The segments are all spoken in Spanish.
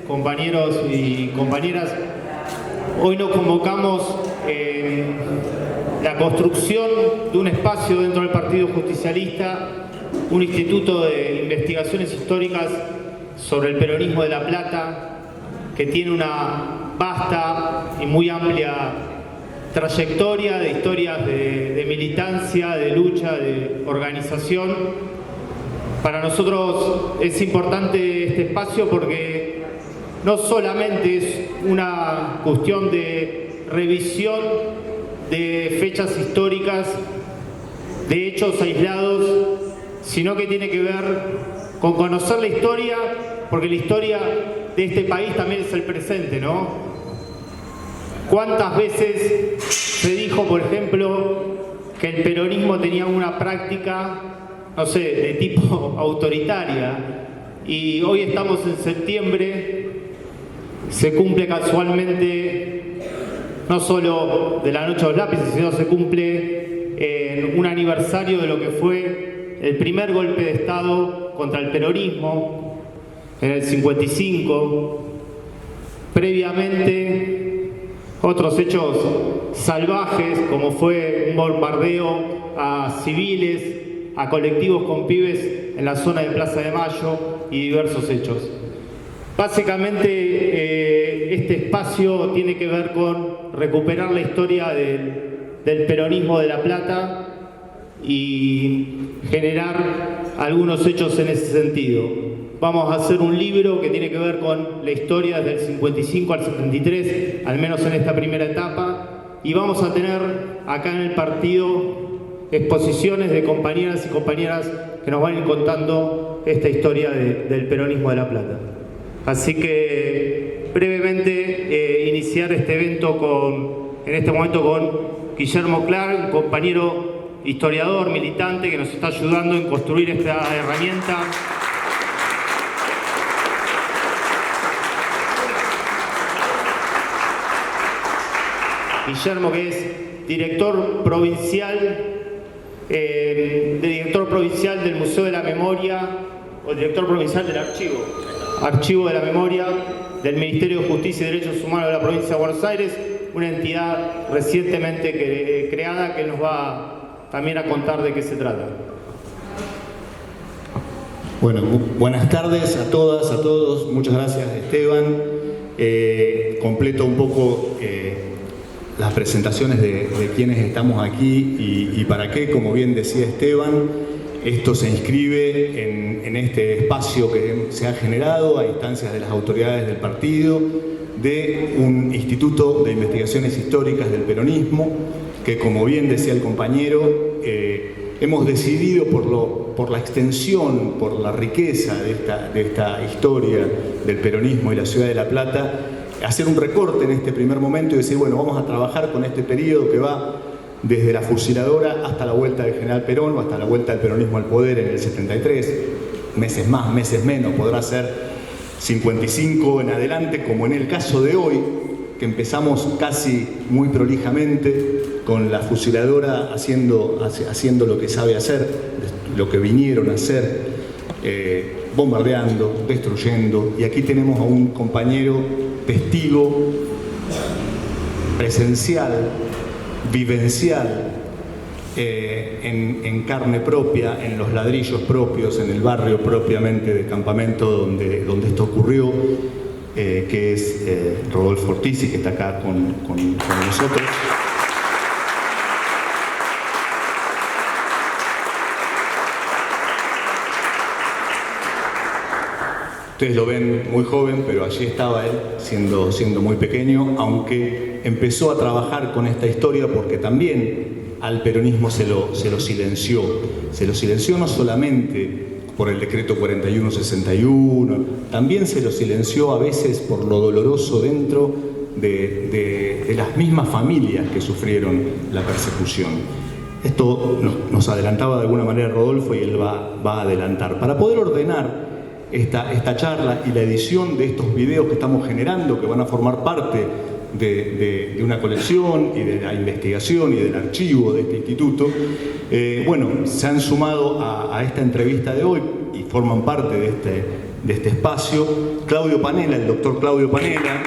Compañeros y compañeras, hoy nos convocamos en la construcción de un espacio dentro del Partido Justicialista, un instituto de investigaciones históricas sobre el peronismo de La Plata, que tiene una vasta y muy amplia trayectoria de historias de militancia, de lucha, de organización. Para nosotros es importante este espacio porque no solamente es una cuestión de revisión de fechas históricas, de hechos aislados, sino que tiene que ver con conocer la historia, porque la historia de este país también es el presente, ¿no? ¿Cuántas veces se dijo, por ejemplo, que el peronismo tenía una práctica, no sé, de tipo autoritaria? Y hoy estamos en septiembre, se cumple casualmente no solo de la Noche de los Lápices, sino se cumple en un aniversario de lo que fue el primer golpe de Estado contra el peronismo en el 55. Previamente, otros hechos salvajes, como fue un bombardeo a civiles, a colectivos con pibes en la zona de Plaza de Mayo y diversos hechos. Básicamente, este espacio tiene que ver con recuperar la historia del peronismo de La Plata y generar algunos hechos en ese sentido. Vamos a hacer un libro que tiene que ver con la historia desde el 55 al 73, al menos en esta primera etapa, y vamos a tener acá en el partido exposiciones de compañeras y compañeras que nos van a ir contando esta historia del peronismo de La Plata. Así que brevemente iniciar este evento en este momento con Guillermo Clark, un compañero historiador, militante, que nos está ayudando en construir esta herramienta. Guillermo, que es director provincial del Museo de la Memoria, o director provincial del Archivo de la Memoria del Ministerio de Justicia y Derechos Humanos de la Provincia de Buenos Aires, una entidad recientemente creada que nos va también a contar de qué se trata. Bueno, buenas tardes a todas, a todos. Muchas gracias, Esteban. Completo un poco las presentaciones de quienes estamos aquí y para qué. Como bien decía Esteban, esto se inscribe en este espacio que se ha generado a instancias de las autoridades del partido, de un instituto de investigaciones históricas del peronismo, que, como bien decía el compañero, hemos decidido por la extensión, por la riqueza de esta historia del peronismo y la ciudad de La Plata, hacer un recorte en este primer momento y decir, bueno, vamos a trabajar con este periodo que va desde la fusiladora hasta la vuelta del general Perón o hasta la vuelta del peronismo al poder en el 73, meses más, meses menos, podrá ser 55 en adelante, como en el caso de hoy, que empezamos casi muy prolijamente con la fusiladora haciendo lo que sabe hacer, lo que vinieron a hacer, bombardeando, destruyendo, y aquí tenemos a un compañero testigo presencial, vivencial, en carne propia, en los ladrillos propios, en el barrio propiamente de Campamento donde esto ocurrió, que es Rodolfo Ortiz, que está acá con nosotros. Ustedes lo ven muy joven, pero allí estaba él, siendo muy pequeño, aunque empezó a trabajar con esta historia porque también al peronismo se lo silenció. Se lo silenció no solamente por el decreto 4161, también se lo silenció a veces por lo doloroso dentro de las mismas familias que sufrieron la persecución. Esto nos adelantaba de alguna manera Rodolfo y él va a adelantar. Para poder ordenar esta charla y la edición de estos videos que estamos generando, que van a formar parte de una colección y de la investigación y del archivo de este instituto, bueno, se han sumado a esta entrevista de hoy y forman parte de de este espacio. Claudio Panela, el doctor Claudio Panela.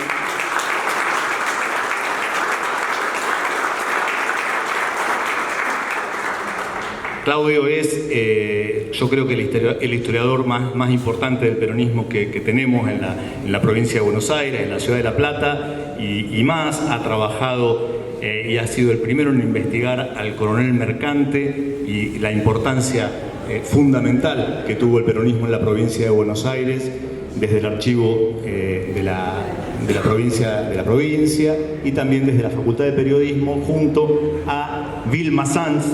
Claudio es, yo creo que el historiador más importante del peronismo que tenemos en la provincia de Buenos Aires, en la ciudad de La Plata, y más, ha trabajado y ha sido el primero en investigar al coronel Mercante y la importancia fundamental que tuvo el peronismo en la provincia de Buenos Aires, desde el archivo de la provincia y también desde la Facultad de Periodismo, junto a Vilma Sanz,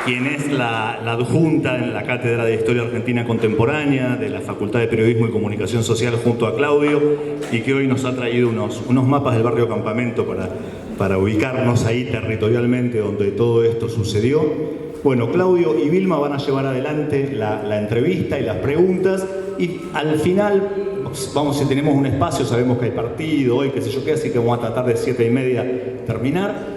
quien es la adjunta en la Cátedra de Historia Argentina Contemporánea de la Facultad de Periodismo y Comunicación Social junto a Claudio, y que hoy nos ha traído unos mapas del barrio Campamento para ubicarnos ahí territorialmente donde todo esto sucedió. Bueno, Claudio y Vilma van a llevar adelante la entrevista y las preguntas, y al final, vamos, si tenemos un espacio, sabemos que hay partido hoy, qué sé yo qué, así que vamos a tratar de 7:30 terminar.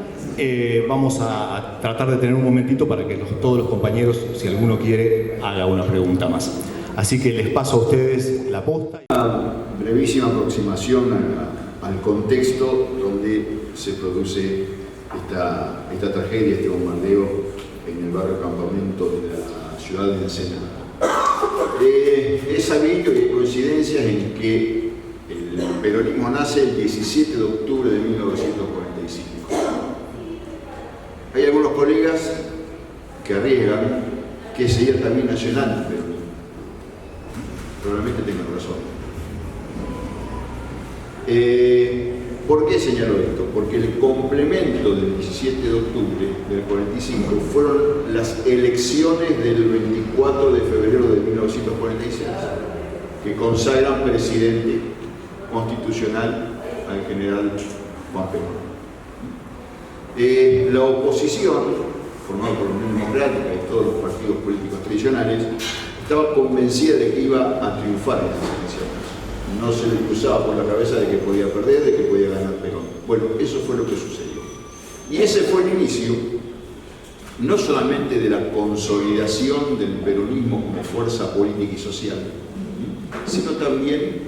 Vamos a tratar de tener un momentito para que todos los compañeros, si alguno quiere, haga una pregunta más. Así que les paso a ustedes la posta. Una brevísima aproximación al contexto donde se produce esta tragedia, este bombardeo en el barrio Campamento de la ciudad de Ensenada. Es sabido y hay coincidencias en que el peronismo nace el 17 de octubre de 1945. Hay algunos colegas que arriesgan que sería también nacional, pero probablemente tengan razón. ¿Por qué señalo esto? Porque el complemento del 17 de octubre del 45 fueron las elecciones del 24 de febrero de 1946, que consagran presidente constitucional al general Juan Perón. La oposición, formada por la Unión Democrática y todos los partidos políticos tradicionales, estaba convencida de que iba a triunfar en las elecciones. No se le cruzaba por la cabeza de que podía perder, de que podía ganar Perón. Bueno, eso fue lo que sucedió. Y ese fue el inicio, no solamente de la consolidación del peronismo como fuerza política y social, sino también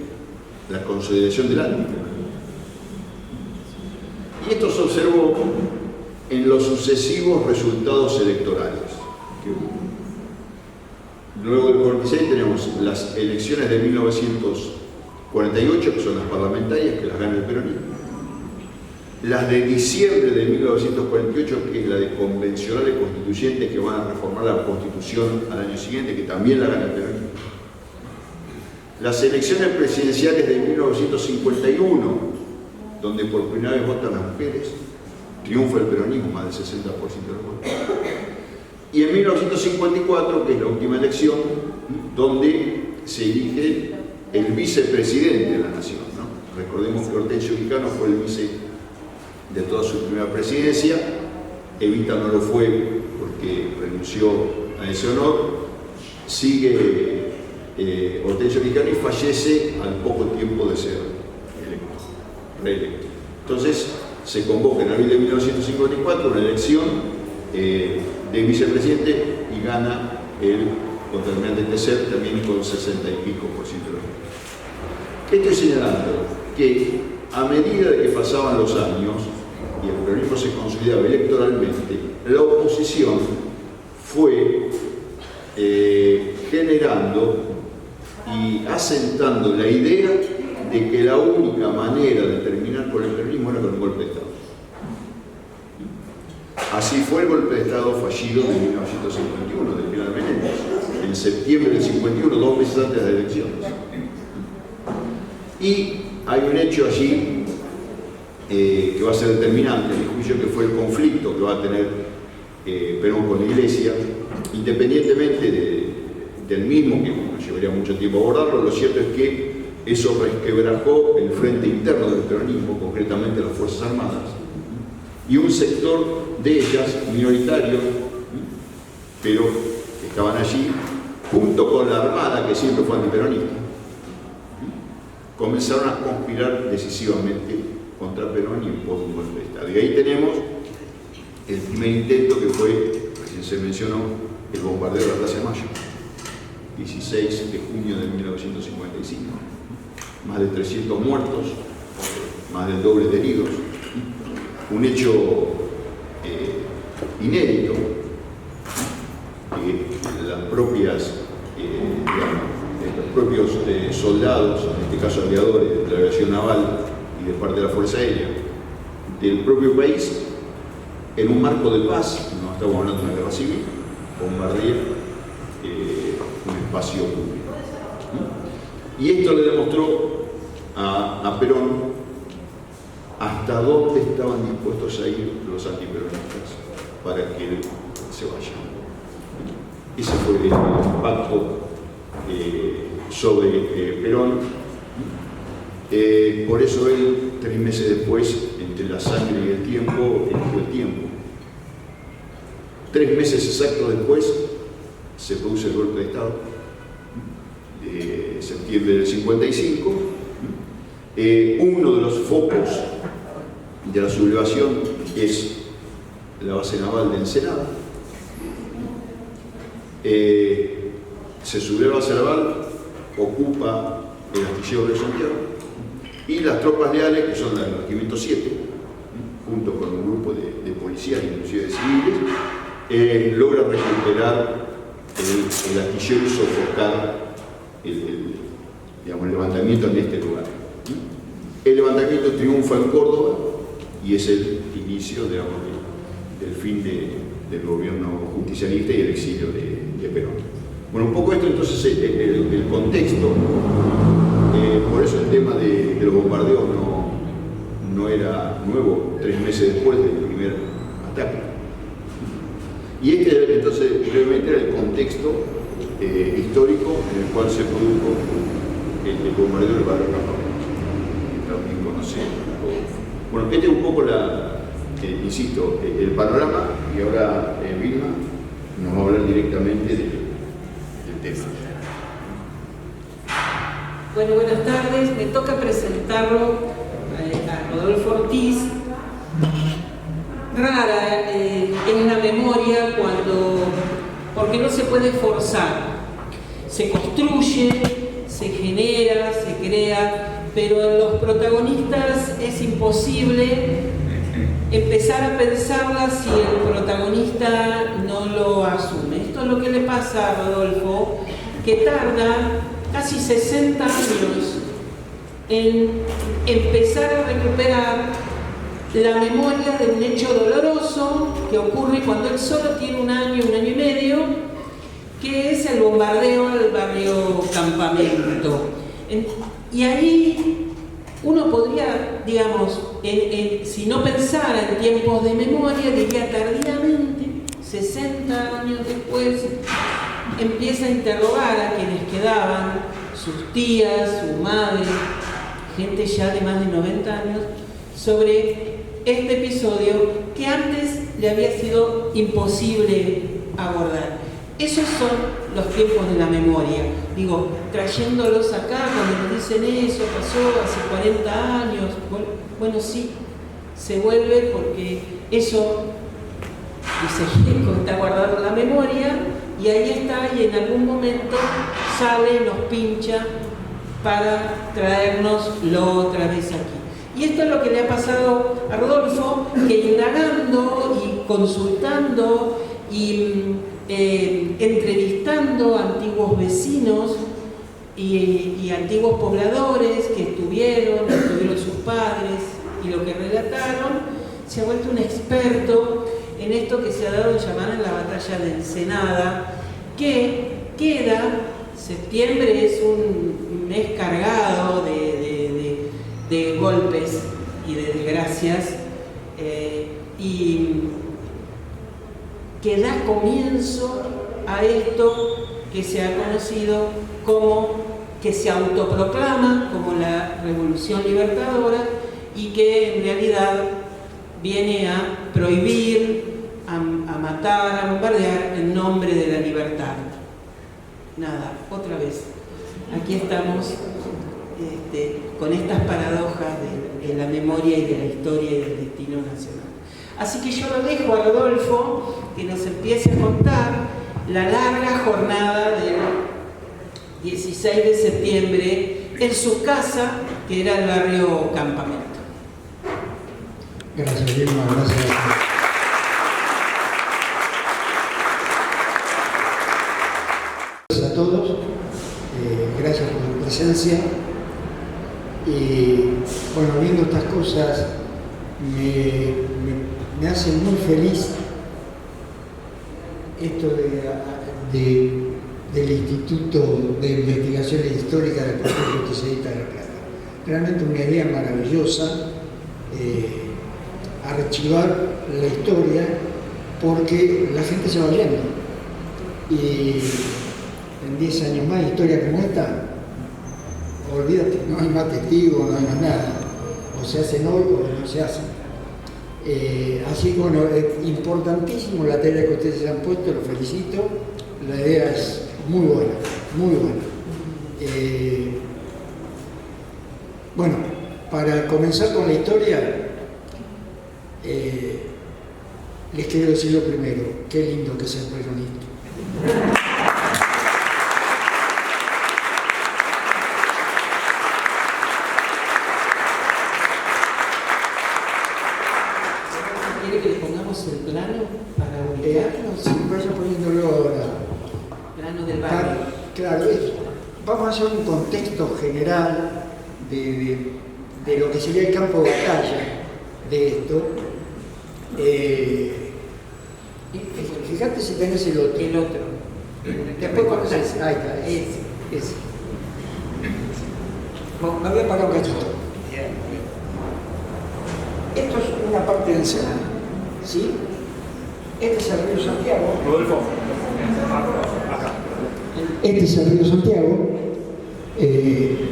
la consolidación del antiperonismo. Y esto se observó en los sucesivos resultados electorales que hubo. Luego del 46 tenemos las elecciones de 1948, que son las parlamentarias, que las gana el peronismo. Las de diciembre de 1948, que es la de convencionales constituyentes que van a reformar la Constitución al año siguiente, que también la gana el peronismo. Las elecciones presidenciales de 1951, donde por primera vez votan las mujeres, triunfa el peronismo, más del 60% de los votos. Y en 1954, que es la última elección, donde se elige el vicepresidente de la nación, ¿no? Recordemos que Hortensio Quijano fue el vice de toda su primera presidencia. Evita no lo fue porque renunció a ese honor. Sigue Hortensio Quijano y fallece al poco tiempo de ser reelecto. Entonces se convoca en abril de 1954 una elección de vicepresidente y gana el contaminante Tesser, también con 60 y pico % de los votos. ¿Qué estoy señalando? Que a medida de que pasaban los años y el peronismo se consolidaba electoralmente, la oposición fue generando y asentando la idea de que la única manera de terminar con el peronismo era con un golpe de Estado. Así fue el golpe de Estado fallido de 1951, del general Menéndez, en septiembre del 51, 2 meses antes de las elecciones. Y hay un hecho allí que va a ser determinante, en mi juicio, que fue el conflicto que va a tener Perón con la Iglesia, independientemente del mismo, que nos llevaría mucho tiempo abordarlo. Lo cierto es que eso resquebrajó el frente interno del peronismo, concretamente las Fuerzas Armadas, y un sector de ellas, minoritario, pero que estaban allí, junto con la Armada, que siempre fue antiperonista, comenzaron a conspirar decisivamente contra Perón y en pos de un golpe de Estado. Y ahí tenemos el primer intento que fue, recién se mencionó, el bombardeo de la Plaza de Mayo, 16 de junio de 1955. Más de 300 muertos, más del doble de heridos. Un hecho inédito, que las propias, los propios soldados, en este caso aviadores de la aviación naval y de parte de la Fuerza Aérea del propio país, en un marco de paz, no estamos hablando de una guerra civil, bombardea un espacio público. Y esto le demostró a Perón hasta dónde estaban dispuestos a ir los antiperonistas para que él se vaya. Ese fue el impacto sobre Perón. Por eso él, 3 meses después, entre la sangre y el tiempo, eligió el tiempo. 3 meses exactos después se produce el golpe de Estado, de septiembre del 55. Uno de los focos de la sublevación es la base naval de Ensenada. Se subleva la base naval, ocupa el astillero de Santiago, y las tropas leales, que son del Regimiento 7, junto con un grupo de policías, inclusive de civiles, logran recuperar el astillero y sofocar el levantamiento en este lugar. El levantamiento triunfa en Córdoba y es el inicio, digamos, del fin del gobierno justicialista y el exilio de Perón. Bueno, un poco esto entonces el contexto, por eso el tema de los bombardeos no era nuevo 3 meses después del primer ataque. Y este entonces brevemente era el contexto histórico en el cual se produjo el bombardeo del barrio Campamento. También conocen. Bueno, este es un poco insisto, el panorama, y ahora Vilma nos va a hablar directamente del tema. Bueno, buenas tardes. Me toca presentarlo a Rodolfo Ortiz. Rara es la memoria porque no se puede forzar. Se construye, se genera, se crea, pero en los protagonistas es imposible empezar a pensarla si el protagonista no lo asume. Esto es lo que le pasa a Rodolfo, que tarda casi 60 años en empezar a recuperar la memoria de un hecho doloroso que ocurre cuando él solo tiene un año y medio, que es el bombardeo al barrio Campamento. Y ahí uno podría, digamos, si no pensara en tiempos de memoria, diría tardíamente, 60 años después, empieza a interrogar a quienes quedaban, sus tías, su madre, gente ya de más de 90 años, sobre este episodio que antes le había sido imposible abordar. Esos son los tiempos de la memoria. Digo, trayéndolos acá, cuando nos dicen eso, pasó hace 40 años, bueno, sí, se vuelve porque eso está guardado en la memoria, y ahí está, y en algún momento sale, nos pincha para traérnoslo otra vez aquí. Y esto es lo que le ha pasado a Rodolfo, que indagando y consultando y entrevistando a antiguos vecinos y antiguos pobladores que estuvieron sus padres y lo que relataron, se ha vuelto un experto en esto que se ha dado en llamar en la batalla de Ensenada, que queda, septiembre es un mes cargado de golpes y de desgracias, y que da comienzo a esto que se ha conocido como, que se autoproclama como la Revolución Libertadora, y que en realidad viene a prohibir, a matar, a bombardear en nombre de la libertad. Nada, otra vez, aquí estamos con estas paradojas de la memoria y de la historia y del destino nacional. Así que yo lo dejo a Rodolfo que nos empiece a contar la larga jornada del 16 de septiembre en su casa, que era el barrio Campamento. Gracias, Vilma, gracias. Gracias a todos, gracias por su presencia. Y bueno, viendo estas cosas me hace muy feliz esto del Instituto de Investigaciones Históricas del Partido Justicialista de La Plata. Realmente una idea maravillosa, archivar la historia, porque la gente se va yendo. Y en 10 años más, historia como esta, olvídate, no hay más testigos, no hay más nada. O se hacen hoy o no se hacen. Así que bueno, es importantísimo la tarea que ustedes se han puesto, los felicito. La idea es muy buena, muy buena. Bueno, para comenzar con la historia, les quiero decir lo primero, qué lindo que es el peronismo. ¿Quiere que le pongamos el plano para ubicarnos? Sí, vaya poniéndolo ahora. Plano del barrio. Claro, vamos a hacer un contexto general de lo que sería el campo de batalla de esto. Fíjate si tenés el otro. El otro. Después conoces. Ahí está, ese. Bueno, me voy a parar un cachito. Esto es una parte de Ensenada, ¿sí? Este es el río Santiago. Rodolfo, acá. Este es el río Santiago.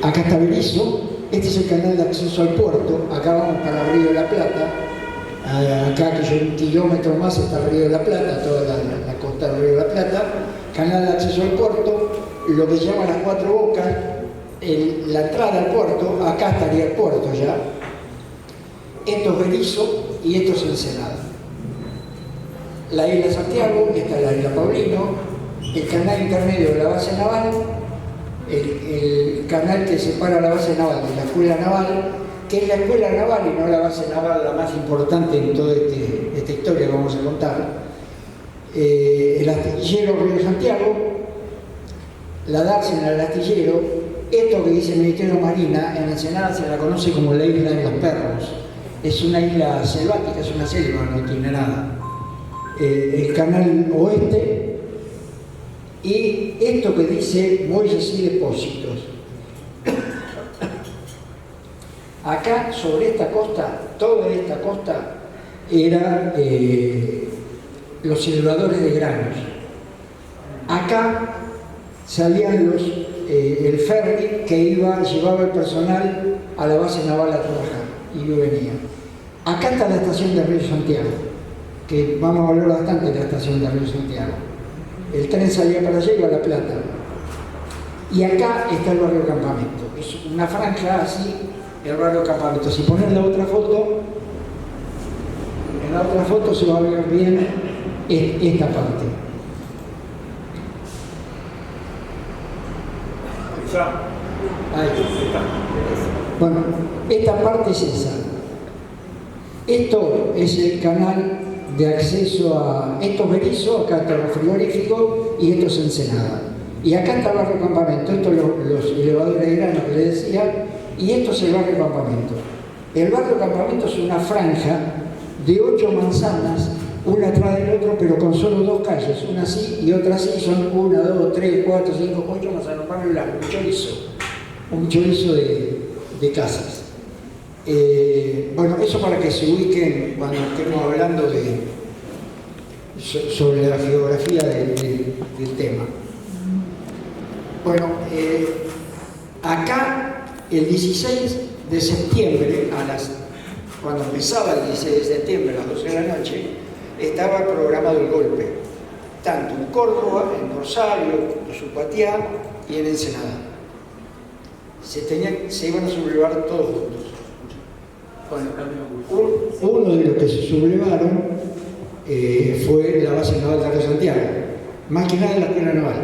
Acá está Berisso. Este es el canal de acceso al puerto. Acá vamos para el Río de la Plata. Acá, que es 1 kilómetro más, está el Río de la Plata, toda la costa del Río de la Plata. Canal de acceso al puerto, lo que se llama las 4 bocas, la entrada al puerto. Acá estaría el puerto ya. Esto es Berisso y esto es Ensenada. La isla Santiago, esta es la isla Paulino, el canal intermedio de la base naval, el canal que separa la base naval de la escuela naval, que es la escuela naval y no la base naval la más importante en toda esta historia que vamos a contar. El astillero Río Santiago, la dársena del astillero. Esto que dice el Ministerio de Marina, en Ensenada se la conoce como la isla de los perros. Es una isla selvática, es una selva, no tiene nada. El canal oeste, y esto que dice muelles y depósitos. Acá, sobre esta costa, toda esta costa, eran los elevadores de granos. Acá salían el ferry que llevaba el personal a la base naval a trabajar, y yo venía. Acá está la estación de Río Santiago, que vamos a hablar bastante de la estación de Río Santiago. El tren salía para allá y iba a La Plata. Y acá está el barrio Campamento. Es una franja así, el barrio Campamento. Si ponen la otra foto, en la otra foto se va a ver bien esta parte. Ahí está. Bueno, esta parte es esa. Esto es el canal de acceso a... Esto es Berisso, acá está el frigorífico y esto es Ensenada. Y acá está el barrio Campamento, estos los elevadores de grano que les decía, y esto es el barrio Campamento. El barrio Campamento es una franja de 8 manzanas, una atrás del otro, pero con solo 2 calles, una así y otra así, son 1, 2, 3, 4, 5, 8 manzanas, un barrio largo, un chorizo de casas. Bueno, eso para que se ubiquen cuando estemos hablando sobre la geografía del tema. Bueno, acá el 16 de septiembre, cuando empezaba el 16 de septiembre a las 12 de la noche, estaba programado el golpe, tanto en Córdoba, en Rosario, en Supatiá y en Ensenada. Se iban a sublevar todos juntos. Bueno, uno de los que se sublevaron fue la base naval de Río Santiago, más que nada la escuela naval.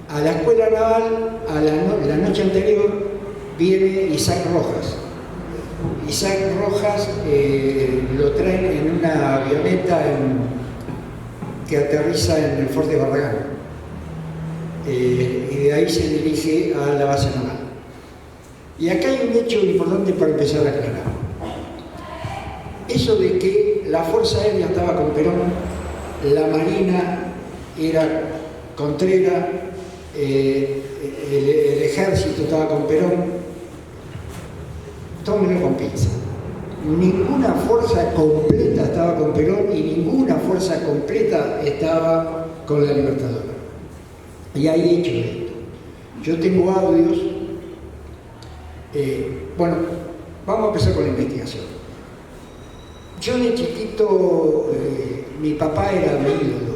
A la escuela naval, la noche anterior, viene Isaac Rojas. Isaac Rojas lo traen en una avioneta que aterriza en el Fuerte Barragán. Y de ahí se dirige a la base naval. Y acá hay un hecho importante para empezar a aclarar. Eso de que la Fuerza Aérea estaba con Perón, la Marina era Contreras, el Ejército estaba con Perón, tómenlo con pinza. Ninguna fuerza completa estaba con Perón y ninguna fuerza completa estaba con la Libertadora. Y hay hechos de esto. Yo tengo audios. Bueno, vamos a empezar con la investigación. Yo de chiquito, mi papá era mi ídolo,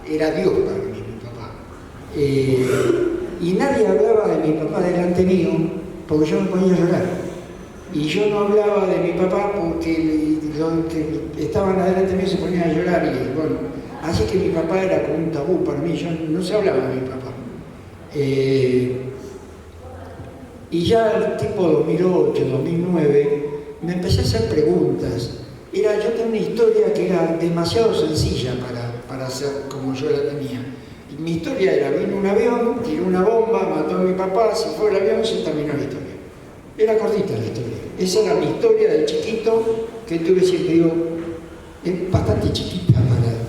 era Dios para mí, mi papá. Y nadie hablaba de mi papá delante mío porque yo me ponía a llorar. Y yo no hablaba de mi papá porque los que estaban adelante mío se ponían a llorar. Y bueno, así que mi papá era como un tabú para mí, yo no se hablaba de mi papá. Y ya tipo 2008, 2009, me empecé a hacer preguntas. Yo tenía una historia que era demasiado sencilla para hacer como yo la tenía. Y mi historia era, vino un avión, tiró una bomba, mató a mi papá, se fue el avión, se terminó la historia. Era cortita la historia. Esa era mi historia de chiquito, que tuve siempre, digo, es bastante chiquita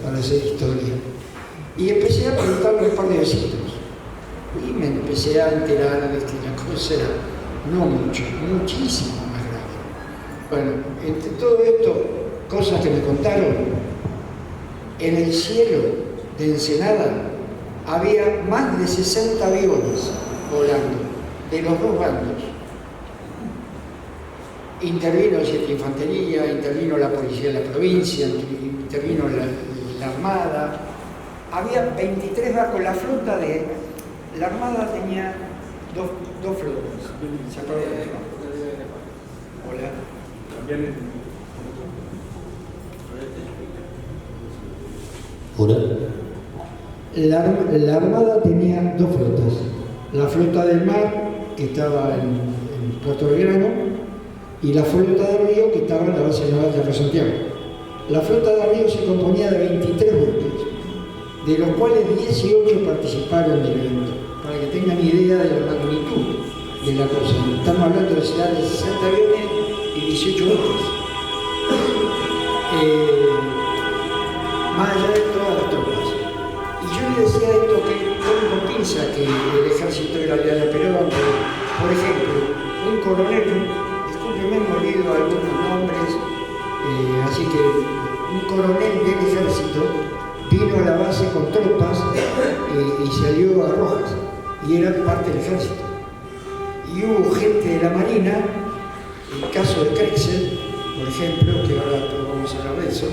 para hacer historia. Y empecé a preguntarme un par de besitos. Y me empecé a enterar de que la cosa era no mucho, muchísimo más grave. Bueno, entre todo esto, cosas que me contaron, en el cielo de Ensenada había más de 60 aviones volando, de los dos bandos. Intervino 7 Infantería, intervino la Policía de la provincia, intervino la Armada. Había 23 barcos, la flota de... La Armada tenía dos flotas. ¿Se acuerdan de eso? Hola. La Armada tenía dos flotas. La flota del mar, que estaba en Puerto Belgrano, y la flota de río, que estaba en la base naval de Río Santiago. La flota de río se componía de 23 buques, de los cuales 18 participaron del evento, para que tengan idea de la magnitud de la cosa. Estamos hablando de 60 aviones y 18 buques. Más allá de todas las tropas. Y yo le decía esto que no piensa que el ejército era leal a Perón. Por ejemplo, un coronel, discúlpeme, me olvido algunos nombres, así que un coronel del ejército vino a la base con tropas y se alió a Rojas, y era parte del ejército. Y hubo gente de la Marina, el caso de Krexel, por ejemplo, que ahora vamos a hablar de eso,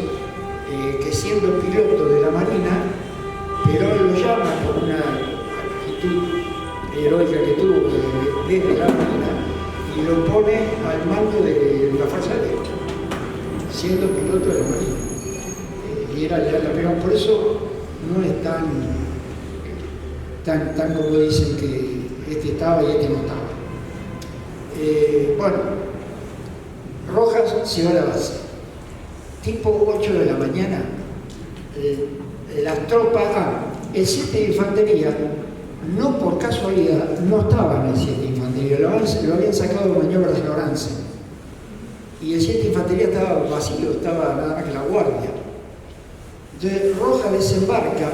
que siendo piloto de la Marina, Perón lo llama por una actitud heroica que tuvo desde la Marina y lo pone al mando de la Fuerza Aérea, siendo piloto de la Marina. Y era leal a Perón, por eso no es tan como dicen que este estaba y este no estaba. Bueno, Rojas se va a la base. Tipo 8 de la mañana, las tropas, el 7 de Infantería, no por casualidad, no estaba en el 7 de Infantería, lo habían sacado de maniobras de Lorance. Y el 7 de Infantería estaba vacío, estaba nada más que la guardia. Entonces Rojas desembarca,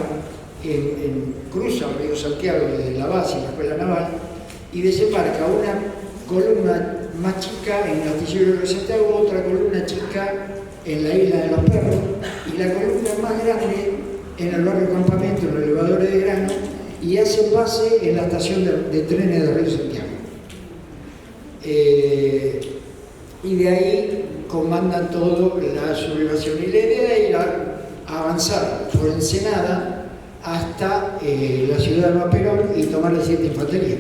cruza el río Santiago desde la base y la escuela naval, y desembarca una columna más chica en el astillero de Río Santiago, otra columna chica en la isla de los Perros, y la columna más grande en el barrio Campamento, en los elevadores de Grano, y hacen base en la estación de trenes de Río Santiago. Y de ahí comandan todo la sublevación. Y la idea era avanzar por Ensenada hasta la ciudad de Perón y tomar el 7 de Infantería.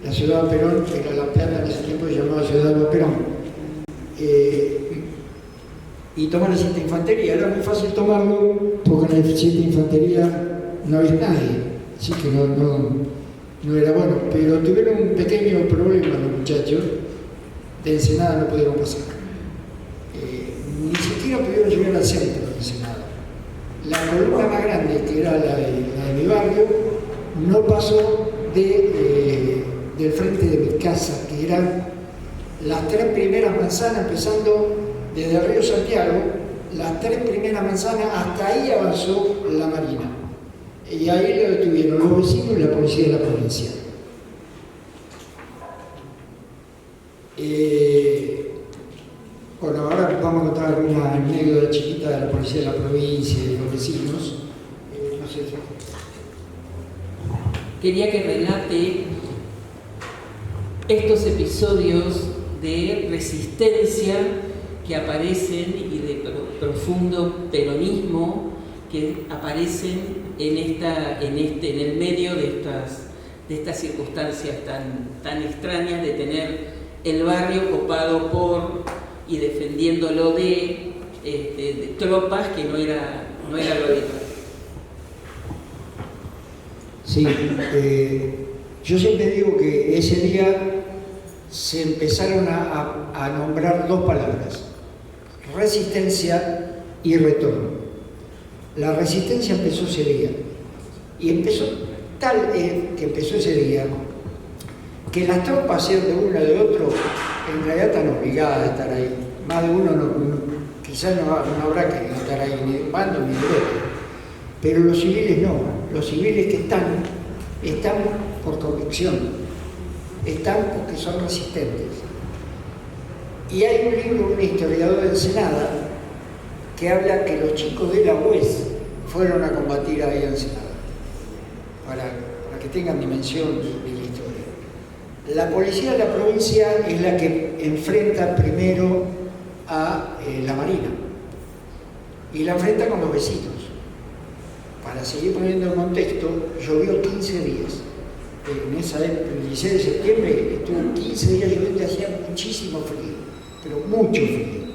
la ciudad de Perón, que era La Plata en ese tiempo, se llamaba Ciudad de Perón. Y tomar la 7ª Infantería. Era muy fácil tomarlo porque en la 7ª Infantería no había nadie, así que no era bueno. Pero tuvieron un pequeño problema los muchachos, de Ensenada no pudieron pasar. Ni siquiera pudieron llegar al centro de Ensenada. La columna más grande, que era la de mi barrio, no pasó del frente de mi casa, que eran las 3 primeras manzanas, empezando desde el río Santiago, las 3 primeras manzanas, hasta ahí avanzó la Marina. Y ahí lo detuvieron los vecinos y la policía de la provincia. Bueno, ahora vamos a contar una anécdota chiquita de la policía de la provincia y de los vecinos. No sé si... Quería que relate estos episodios de resistencia que aparecen y de profundo peronismo que aparecen en el medio de estas circunstancias tan extrañas de tener el barrio copado por y defendiéndolo de tropas que no era lo habitual. Sí, yo siempre digo que ese día se empezaron a nombrar 2 palabras: resistencia y retorno. La resistencia empezó ese día, y empezó tal que empezó ese día que las tropas, sean de uno o de otro, en realidad están obligadas a estar ahí. Más de uno quizás no habrá que estar ahí ni de un bando ni de otro, pero los civiles no. Los civiles que están por convicción, están porque son resistentes. Y hay un libro de un historiador de Ensenada que habla que los chicos de la UES fueron a combatir ahí a Ensenada, para que tengan dimensión de la historia. La policía de la provincia es la que enfrenta primero a la Marina, y la enfrenta con los vecinos. Para seguir poniendo en contexto, llovió 15 días. En esa época, el 16 de septiembre, estuvo 15 días lloviendo y hacía muchísimo frío, pero mucho frío.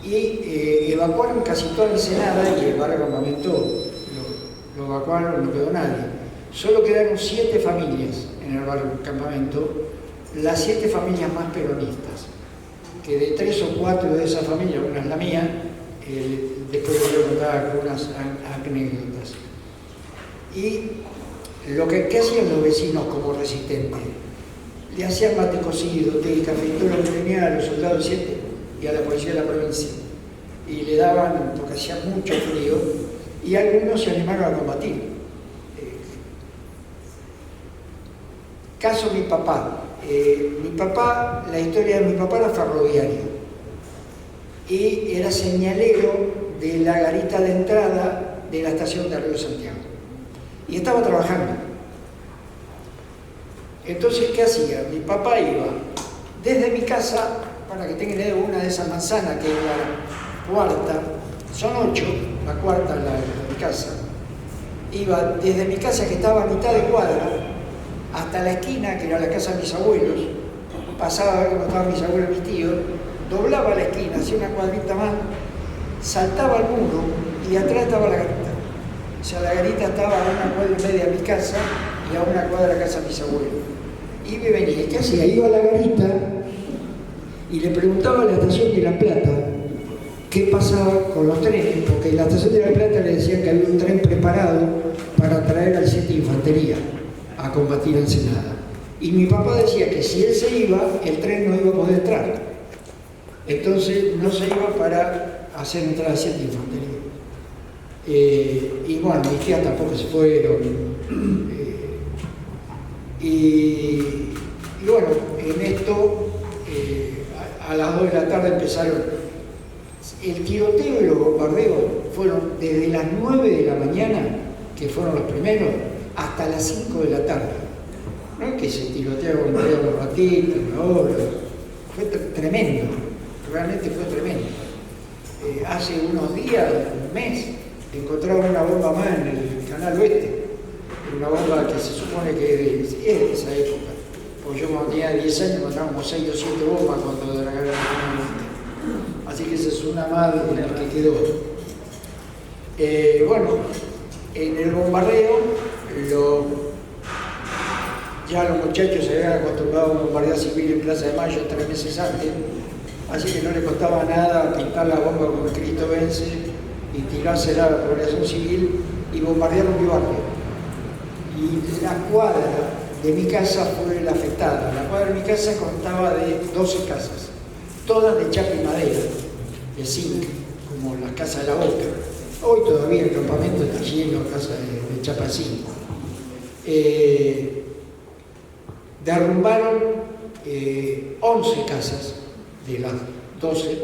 Y evacuaron casi toda Ensenada, y el barrio campamento lo evacuaron, no quedó nadie. Solo quedaron 7 familias en el barrio campamento, las 7 familias más peronistas, que de 3 o 4 de esas familias, una es la mía, después voy a contar algunas anécdotas. Y ¿qué hacían los vecinos como resistentes? Le hacían mate cocido, té y cafetura que tenían a los soldados 7 y a la policía de la provincia. Y le daban, porque hacía mucho frío, y algunos se animaron a combatir. Caso mi papá. La historia de mi papá era ferroviario y era señalero de la garita de entrada de la estación de Río Santiago, y estaba trabajando. Entonces, ¿qué hacía? Mi papá iba desde mi casa, para que tengan idea, una de esas manzanas, que es la cuarta, son 8, la cuarta es la de mi casa. Iba desde mi casa, que estaba a mitad de cuadra, hasta la esquina, que era la casa de mis abuelos. Pasaba a ver cómo estaban mis abuelos y mis tíos, doblaba la esquina, hacía una cuadrita más, saltaba al muro, y atrás estaba la garita. O sea, la garita estaba a una cuadra y media de mi casa y a una cuadra de la casa de mis abuelos. Y me venía, ¿qué hacía? Iba a la garita y le preguntaba a la estación de La Plata qué pasaba con los trenes, porque en la estación de La Plata le decían que había un tren preparado para traer al 7 de Infantería a combatir a Ensenada. Y mi papá decía que si él se iba, el tren no iba a poder entrar. Entonces no se iba para hacer entrar al 7 de Infantería. Y bueno, mis tías tampoco se fueron. Y bueno, en esto, a las 2 de la tarde empezaron. El tiroteo y los bombardeos fueron desde las 9 de la mañana, que fueron los primeros, hasta las 5 de la tarde. No es que se tirotea o bombardea un ratito, una hora. Fue tremendo, realmente fue tremendo. Hace unos días, un mes, encontraron una bomba más en el Canal Oeste, una bomba que se supone que es de esa época, Pues yo cuando tenía 10 años encontrábamos 6 o 7 bombas cuando dragaron el continente. Así que esa es una más de la que quedó. Bueno, en el bombardeo, ya los muchachos se habían acostumbrado a un bombardeo civil en Plaza de Mayo 3 meses antes, así que no les costaba nada pintar la bomba con Cristo vence y tirársela a la población civil y bombardearon mi barrio. Y la cuadra de mi casa fue la afectada. La cuadra de mi casa contaba de 12 casas, todas de chapa y madera, de zinc, como las casas de la Boca. Hoy todavía el campamento está lleno de casas de chapa zinc. Derrumbaron 11 casas de las 12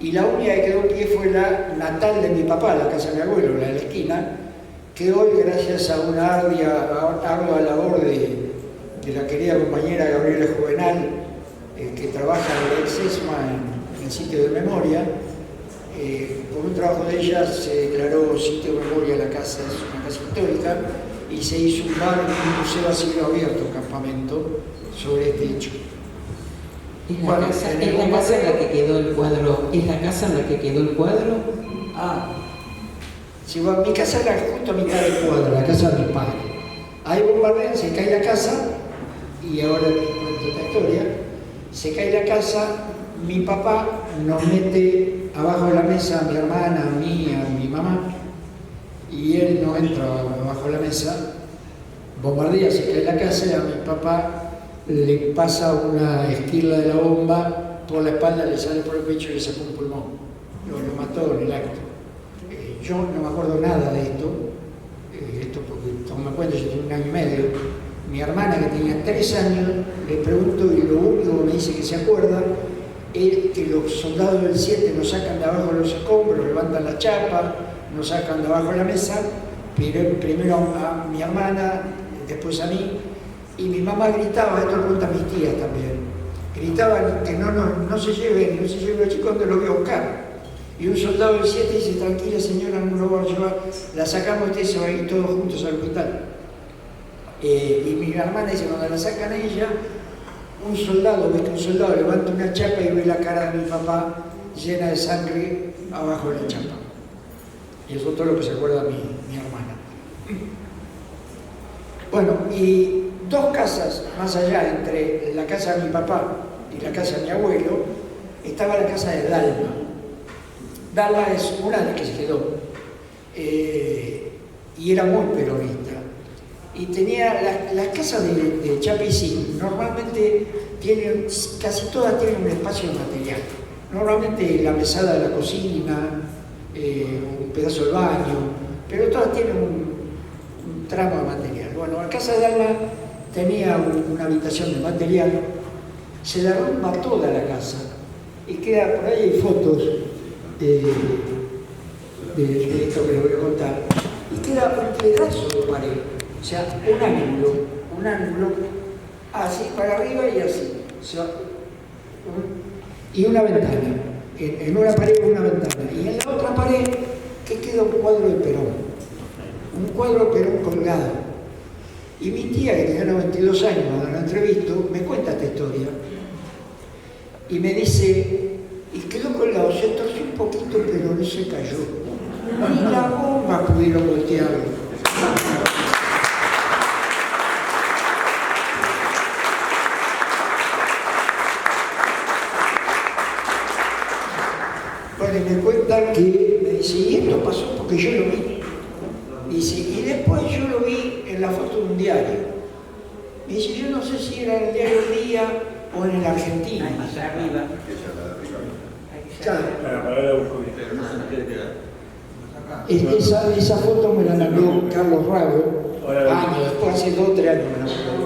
y la única que quedó en pie fue la natal de mi papá, la casa de mi abuelo, la de la esquina, que hoy, gracias a una ardua labor de la querida compañera Gabriela Juvenal, que trabaja en el ex-ESMA en el sitio de memoria, por un trabajo de ella se declaró sitio de memoria la casa, es una casa histórica, y se hizo un bar, un museo a cielo abierto, campamento, sobre este hecho. ¿Es la casa en la que quedó el cuadro? ¿Es la casa en la que quedó el cuadro? Sí, bueno, mi casa era justo a mitad del cuadro, la casa de mi padre. Ahí bombardean, se cae la casa, y ahora te cuento esta historia, se cae la casa, mi papá nos mete abajo de la mesa a mi hermana, a mí, a mi mamá, y él no entra abajo de la mesa, bombardea, se cae la casa, y a mi papá le pasa una esquirla de la bomba por la espalda, le sale por el pecho y le saca un pulmón. Lo mató en el acto. Yo no me acuerdo nada de esto, porque toma cuenta, yo tenía 1 año y medio. Mi hermana, que tenía 3 años, le pregunto y lo único que me dice que se acuerda es que los soldados del 7 nos sacan de abajo los escombros, levantan la chapa, nos sacan de abajo de la mesa, pero primero a mi hermana, después a mí, y mi mamá gritaba, esto lo cuentan mis tías también, gritaban que no se lleven los chicos donde lo voy a buscar. Y un soldado del 7 dice, tranquila señora, no lo voy a llevar, la sacamos, usted se va a ir todos juntos al hospital. Y mi hermana dice, cuando la sacan a ella, un soldado levanta una chapa y ve la cara de mi papá llena de sangre abajo de la chapa. Y eso es todo lo que se acuerda mi hermana. Bueno, y 2 casas más allá, entre la casa de mi papá y la casa de mi abuelo, estaba la casa de Dalma. Dalma es una de las que se quedó. Y era muy peronista. Y tenía las casas de chapa y zinc, normalmente casi todas tienen un espacio de material. Normalmente la mesada de la cocina, un pedazo del baño, pero todas tienen un tramo de material. Bueno, la casa de Alma tenía una habitación de material, se derrumba toda la casa y queda, por ahí hay fotos de esto que les voy a contar, y queda un pedazo de pared, o sea, un ángulo, así para arriba y así, o sea, y una ventana, en una pared una ventana, y en la otra pared que queda un cuadro de Perón colgado. Y mi tía, que tenía 92 años, cuando la entrevisto, me cuenta esta historia y me dice, y quedó colgado, se torció un poquito pero no se cayó, ni la bomba pudieron voltearlo. Bueno, y me cuenta que, me dice, y esto pasó porque yo lo vi. Y después yo lo vi en la foto de un diario. Me dice, yo no sé si era en el diario El Día o en el Argentino. Allá arriba. Claro. Esa foto me la mandó Carlos Rago, años después, hace 2 o 3 años me la mandó.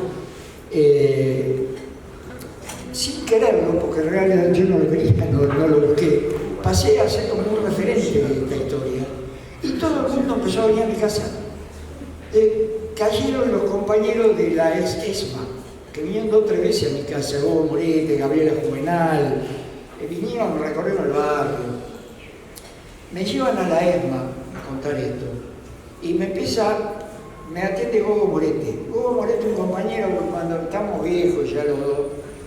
Sin quererlo, porque en realidad yo no lo quería, no lo busqué. Pasé a ser como un referente de esta historia. Y todo el mundo empezó a venir a mi casa. Cayeron los compañeros de la ex-ESMA, que vinieron 2 o 3 veces a mi casa, Hugo Morete, Gabriela Juvenal, vinieron, recorrieron el barrio. Me llevan a la ESMA a contar esto. Y me atiende Hugo Morete. Hugo Morete, un compañero, cuando estamos viejos ya los dos,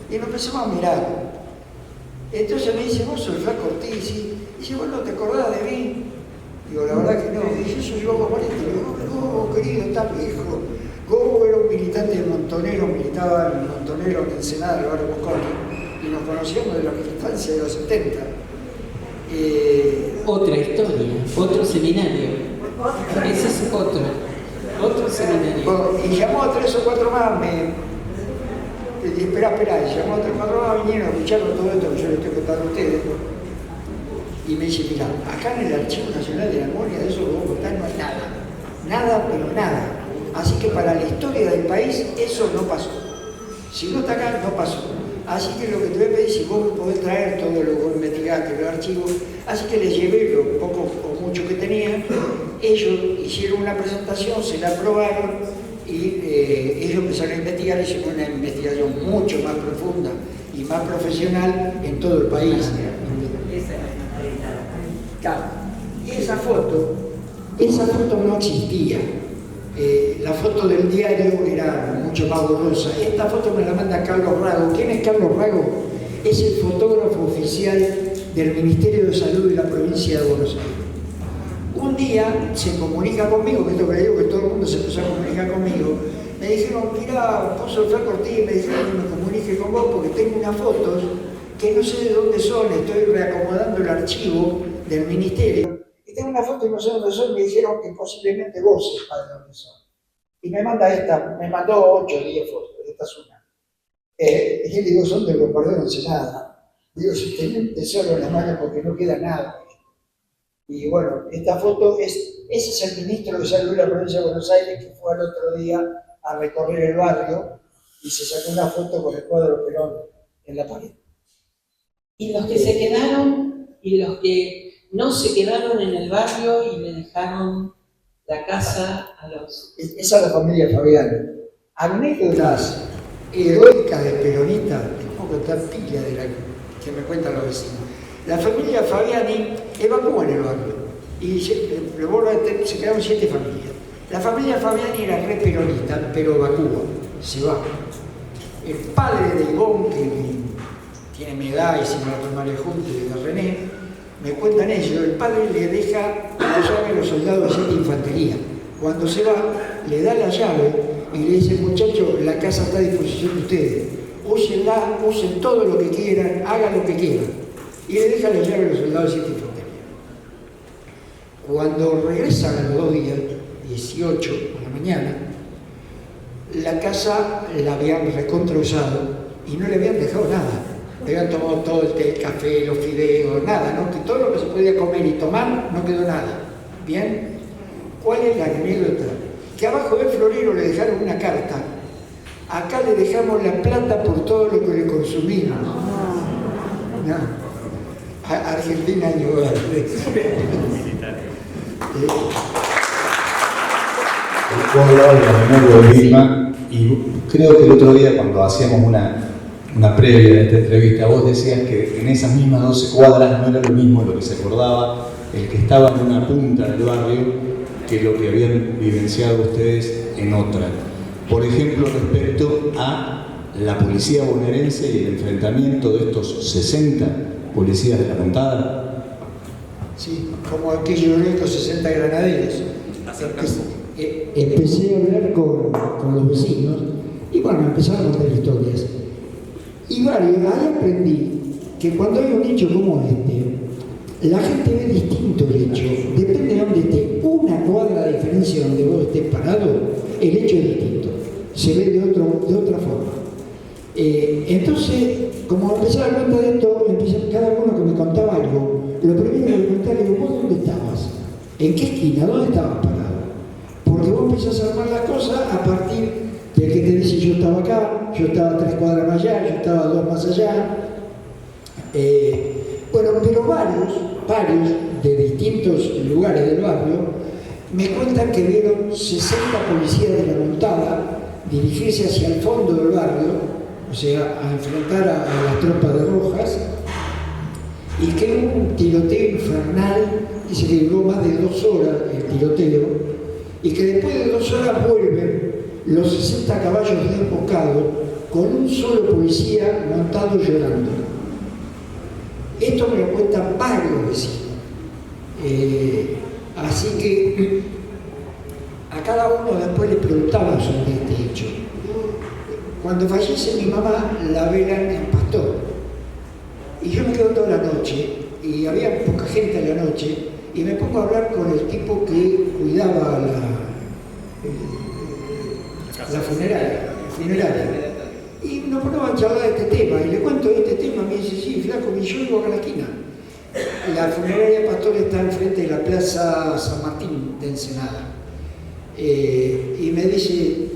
y nos empezamos a mirar. Entonces me dice, vos sos el Flaco Ortiz, y dice, vos no te acordás de mí. Digo, la verdad que no. Dice, yo soy Gogo Moretti. Digo, no, querido, estás viejo. Gogo era un militante de Montonero, militaba en Montonero, en Ensenada, del barrio Mosconi, y nos conocíamos de la militancia de los 70. Otra historia, otro seminario. Ese es otro seminario. Bueno, y llamó a 3 o 4 más, espera, y llamó a 3 o 4 más, vinieron a escuchar todo esto que yo les estoy contando a ustedes. Y me dice, mira, acá en el Archivo Nacional de la Memoria de eso que vos contás no hay nada. Nada, pero nada. Así que para la historia del país eso no pasó. Si no está acá, no pasó. Así que lo que te voy a pedir, si vos podés traer todo lo que vos investigaste, los archivos, así que les llevé lo poco o mucho que tenían. Ellos hicieron una presentación, se la aprobaron y ellos empezaron a investigar, hicieron una investigación mucho más profunda y más profesional en todo el país. Claro. Y esa foto no existía. La foto del diario era mucho más borrosa. Esta foto me la manda Carlos Rago. ¿Quién es Carlos Rago? Es el fotógrafo oficial del Ministerio de Salud de la provincia de Buenos Aires. Un día se comunica conmigo, que esto que le digo que todo el mundo se empezó a comunicar conmigo. Me dijeron, mira, vos sos el Flaco Ortiz, me dijeron que me comunique con vos porque tengo unas fotos que no sé de dónde son, estoy reacomodando el archivo del ministerio. Y tengo una foto y no sé dónde son, me dijeron que posiblemente vos sepas de dónde son. Y me manda esta, me mandó 8 o 10 fotos, esta es una. Y le digo, son del bombardeo de Ensenada. Digo, si tenés un tesoro en la mano porque no queda nada. Y bueno, esta foto ese es el ministro de Salud de la provincia de Buenos Aires que fue al otro día a recorrer el barrio y se sacó una foto con el cuadro Perón en la pared. Y los que se quedaron y los que no se quedaron en el barrio y le dejaron la casa a los... Esa es la familia Fabiani. Anécdotas heroicas de peronistas, tengo que contar pila de la que me cuentan los vecinos. La familia Fabiani evacúa en el barrio y se quedaron 7 familias. La familia Fabiani era re peronista, pero evacúa, se va. El padre de Ivón, que tiene mi edad y se me la primaria juntos, de René, me cuentan ellos, el padre le deja la llave a los soldados de 7 infantería. Cuando se va, le da la llave y le dice, muchachos, la casa está a disposición de ustedes. Úsenla, usen todo lo que quieran, hagan lo que quieran. Y le deja la llave a los soldados de 7 infantería. Cuando regresan a los 2 días, 18 de la mañana, la casa la habían recontrausado y no le habían dejado nada. Le habían tomado todo el té, el café, los fideos, nada, ¿no? Que todo lo que se podía comer y tomar, no quedó nada. ¿Bien? ¿Cuál es la anécdota? Que abajo del florero le dejaron una carta. Acá le dejamos la plata por todo lo que le consumimos. No. Argentina año verde. Vos hablabas de la memoria de Vilma y creo que el otro día cuando hacíamos una previa de esta entrevista, vos decías que en esas mismas 12 cuadras no era lo mismo lo que se acordaba el que estaba en una punta del barrio que lo que habían vivenciado ustedes en otra. Por ejemplo, respecto a la policía bonaerense y el enfrentamiento de estos 60 policías de la Montada. Sí, como aquellos ricos 60 granaderos. Empecé a hablar con los vecinos y bueno, empezaron a contar historias. Y varios, ahí aprendí que cuando hay un hecho como este, la gente ve distinto el hecho. Depende de dónde esté. Una cuadra de diferencia donde vos estés parado, el hecho es distinto. Se ve de otra forma. Entonces, como empecé a dar cuenta de esto, cada uno que me contaba algo, lo primero que me contaba, le digo, ¿vos dónde estabas? ¿En qué esquina? ¿Dónde estabas parado? Porque vos empezás a armar las cosas a partir de que te dice yo estaba acá, yo estaba 3 cuadras más allá, yo estaba 2 más allá. Bueno, pero varios de distintos lugares del barrio me cuentan que vieron 60 policías de la Montada dirigirse hacia el fondo del barrio, o sea, a enfrentar a las tropas de Rojas, y que hubo un tiroteo infernal, dice que duró más de 2 horas el tiroteo, y que después de 2 horas vuelven los 60 caballos desbocados con un solo policía montado llorando. Esto me lo cuentan varios vecinos. Así que a cada uno después le preguntaban sobre este hecho. Cuando fallece mi mamá, la velan en Pastor. Y yo me quedo toda la noche, y había poca gente en la noche, y me pongo a hablar con el tipo que cuidaba la funeraria. Y nos ponemos a charlar de este tema, y le cuento de este tema, me dice, sí, flaco, yo vivo acá en la esquina. La funeraria Pastor está enfrente de la Plaza San Martín de Ensenada. Y me dice,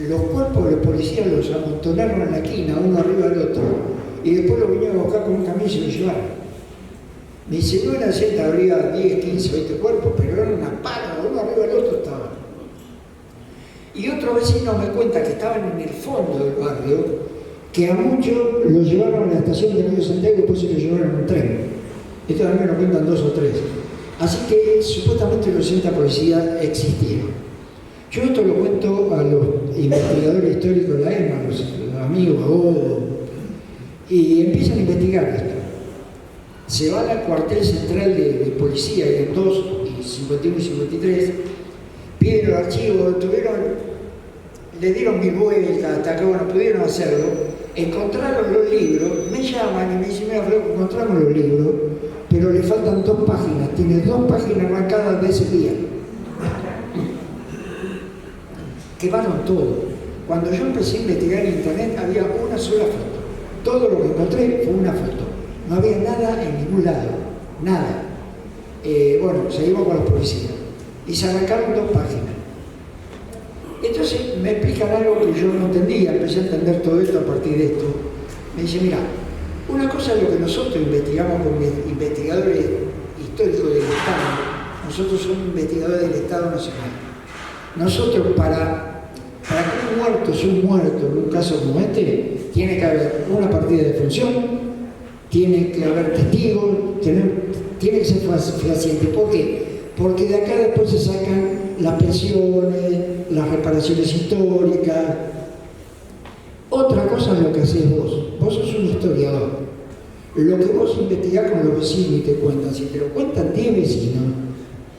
los cuerpos de los policías los amontonaron en la esquina, uno arriba del otro, y después los vinieron a buscar con un camión y se los llevaron. Me dice, no era cierta, habría 10, 15, 20 cuerpos, pero era una parra, uno arriba del otro estaban. Y otro vecino me cuenta que estaban en el fondo del barrio, que a muchos los llevaron a la estación de Río Santiago y después se los llevaron en un tren. Esto también me lo cuentan 2 o 3. Así que supuestamente los 80 policías existieron. Yo esto lo cuento a los investigadores históricos de la EMA, los amigos, abogados, y empiezan a investigar esto. Se van al cuartel central de policía, y en 2, y 51 y 53, piden el archivo, le dieron 1000 vueltas hasta que bueno, pudieron hacerlo, encontraron los libros, me llaman y me dicen, mira, Flaco, encontramos los libros, pero le faltan 2 páginas, tiene 2 páginas marcadas de ese día. Quemaron todo. Cuando yo empecé a investigar en internet había una sola foto. Todo lo que encontré fue una foto. No había nada en ningún lado. Nada. Bueno, seguimos con los policías. Y se arrancaron 2 páginas. Entonces me explican algo que yo no entendía. Empecé a entender todo esto a partir de esto. Me dice, mira, una cosa es lo que nosotros investigamos como investigadores históricos del Estado. Nosotros somos investigadores del Estado Nacional. Nosotros, para que un muerto sea un muerto en un caso como este, tiene que haber una partida de función, tiene que haber testigos, tiene que ser fehaciente. ¿Por qué? Porque de acá después se sacan las pensiones, las reparaciones históricas. Otra cosa es lo que haces vos. Vos sos un historiador. Lo que vos investigás con los vecinos y te cuentan, si te lo cuentan 10 vecinos,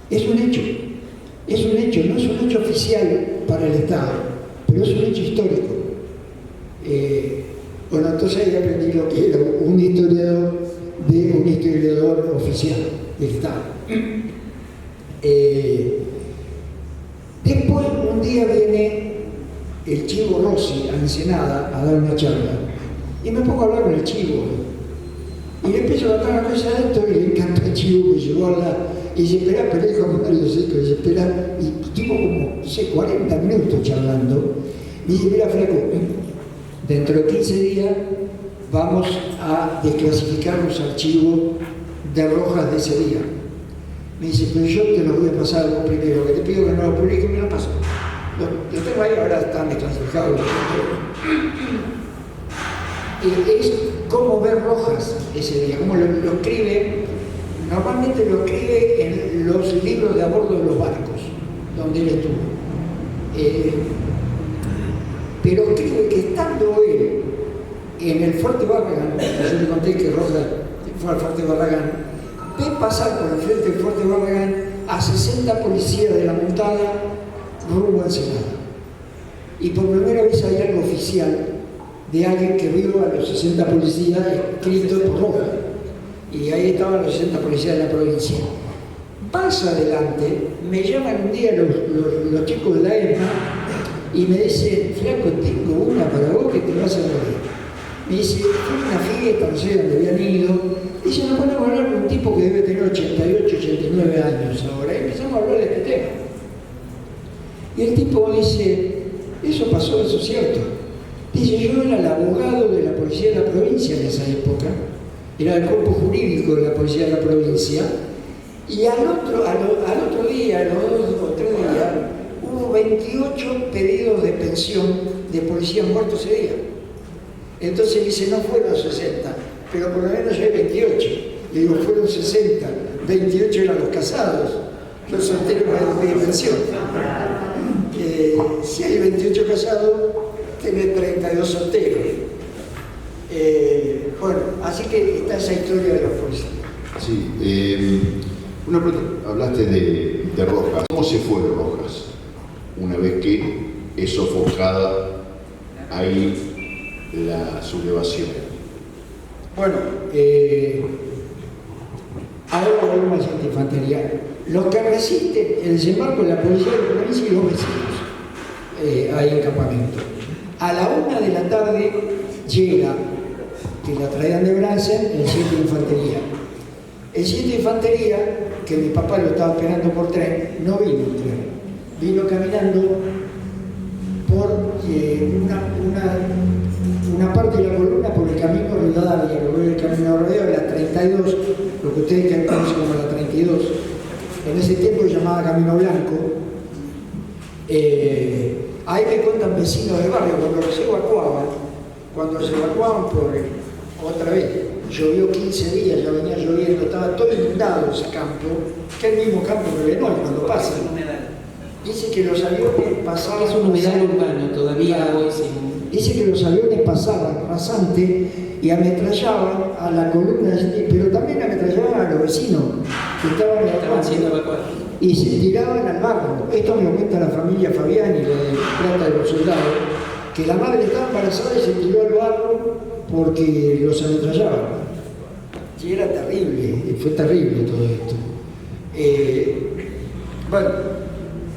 es un hecho. Es un hecho, no es un hecho oficial para el Estado, pero es un hecho histórico. Bueno, entonces ahí aprendí lo que era un historiador de un historiador oficial del Estado. Después, un día viene el Chivo Rossi a Ensenada a dar una charla. Y me pongo a hablar con el Chivo. Y le empiezo a contar una cosa de esto y le encanta el Chivo que llegó a la... Y dice, espera, pero dijo Mario Seco, dice, espera, y estuvo como, no sé, 40 minutos charlando. Y dice, mira, Flaco, dentro de 15 días vamos a desclasificar los archivos de Rojas de ese día. Me dice, pero yo te los voy a pasar a vos primero, que te pido que no lo publique, me lo paso. Lo tengo ahí, ahora están desclasificados. Es cómo ver Rojas ese día, cómo lo escribe. Normalmente lo escribe en los libros de a bordo de los barcos, donde él estuvo. Pero escribe que estando él en el Fuerte Barragán, yo le conté que Rojas fue al Fuerte Barragán, ve pasar por el frente del Fuerte Barragán a 60 policías de la montada rumbo a Ensenada. Y por primera vez hay algo oficial de alguien que vio a los 60 policías escritos por Rojas. Y ahí estaban los 60 policías de la provincia. Más adelante, me llaman un día los chicos de la EMA y me dicen, Flaco, tengo una para vos que te vas a morir. Me dice, fue una fiesta, no sé dónde habían ido. Dice, nos ponemos a hablar con un tipo que debe tener 88, 89 años ahora. Y empezamos a hablar de este tema. Y el tipo dice, eso pasó, eso es cierto. Dice, yo era el abogado de la policía de la provincia en esa época. Era el cuerpo jurídico de la policía de la provincia, y al otro día, a los 2 o 3 días, hubo 28 pedidos de pensión de policías muertos ese día. Entonces dice, no fueron 60, pero por lo menos ya hay 28. Le digo, fueron 60, 28 eran los casados, los solteros no pedían pensión. Si hay 28 casados, tener 32 solteros. Bueno, así que está esa historia de los policías. Sí, una pregunta, hablaste de Rojas. ¿Cómo se fue Rojas una vez que es sofocada ahí la sublevación? Bueno, ahora volvemos al centro de infantería. Los que resisten el desembarco de la policía de la provincia y los vecinos, ahí en campamento. A la 1 de la tarde llega, que la traían de Bransen, el 7 de infantería. El 7 de infantería, que mi papá lo estaba esperando por tren, no vino en tren, vino caminando por una parte de la columna por el camino Rivadavia, lo que es el camino Rivadavia, la 32, lo que ustedes conocen como la 32. En ese tiempo se llamaba Camino Blanco. Ahí me cuentan vecinos del barrio, cuando se evacuaban por otra vez, llovió 15 días, ya venía lloviendo, estaba todo inundado ese campo, que es el mismo campo que Benoit cuando pasa. Dice que los aviones pasaban... Es un humedal urbano, todavía hoy sí. Dice que los aviones pasaban rasante y ametrallaban a la columna, pero también ametrallaban a los vecinos que estaban siendo evacuados. Y se tiraban al barro. Esto me lo cuenta la familia Fabián y la de Plata de los Soldados, que la madre estaba embarazada y se tiró al barro porque los ametrallaban. Y era terrible, fue terrible todo esto. Bueno,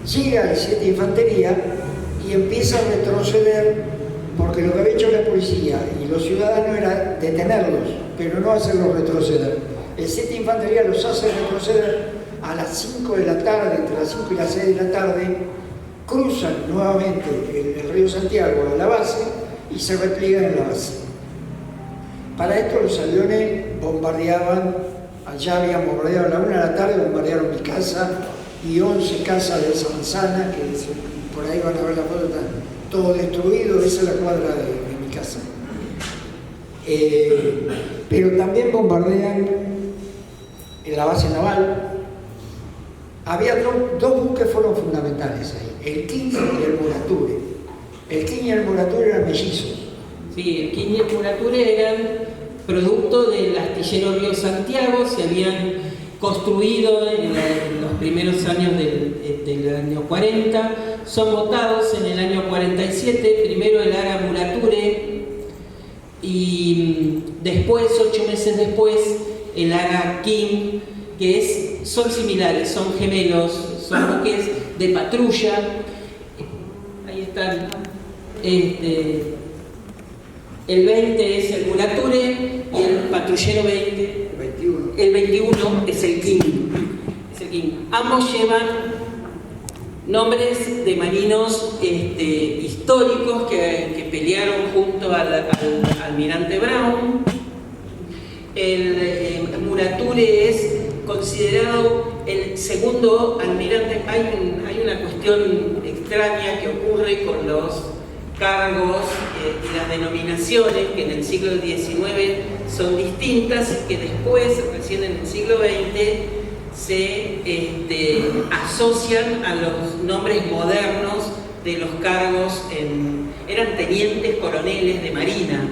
llega el 7 de infantería y empieza a retroceder, porque lo que había hecho la policía y los ciudadanos era detenerlos, pero no hacerlos retroceder. El 7 de infantería los hace retroceder a las 5 de la tarde, entre las 5 y las 6 de la tarde, cruzan nuevamente el río Santiago a la base y se repliegan en la base. Para esto los aviones bombardeaban, allá habían bombardeado a la 1 de la tarde, bombardearon mi casa y 11 casas de esa manzana, que por ahí van a ver la foto, está todo destruido, esa es la cuadra de mi casa. Pero también bombardean en la base naval. Había dos buques fueron fundamentales ahí, el King y el Murature. El King y el Murature eran mellizos. Sí, el King y el Murature eran producto del astillero Río Santiago, se habían construido en los primeros años del año 40, son votados en el año 47, primero el Ara Murature y después, 8 meses después, el Ara King, que son similares, son gemelos, son buques de patrulla. Ahí están. El 20 es el Murature y el patrullero 20. El 21 es el King. Ambos llevan nombres de marinos históricos que pelearon junto al almirante Brown. El Murature es considerado el segundo almirante. Hay una cuestión extraña que ocurre con los cargos y las denominaciones, que en el siglo XIX son distintas y que después, recién en el siglo XX, se asocian a los nombres modernos de los cargos. Eran tenientes coroneles de marina,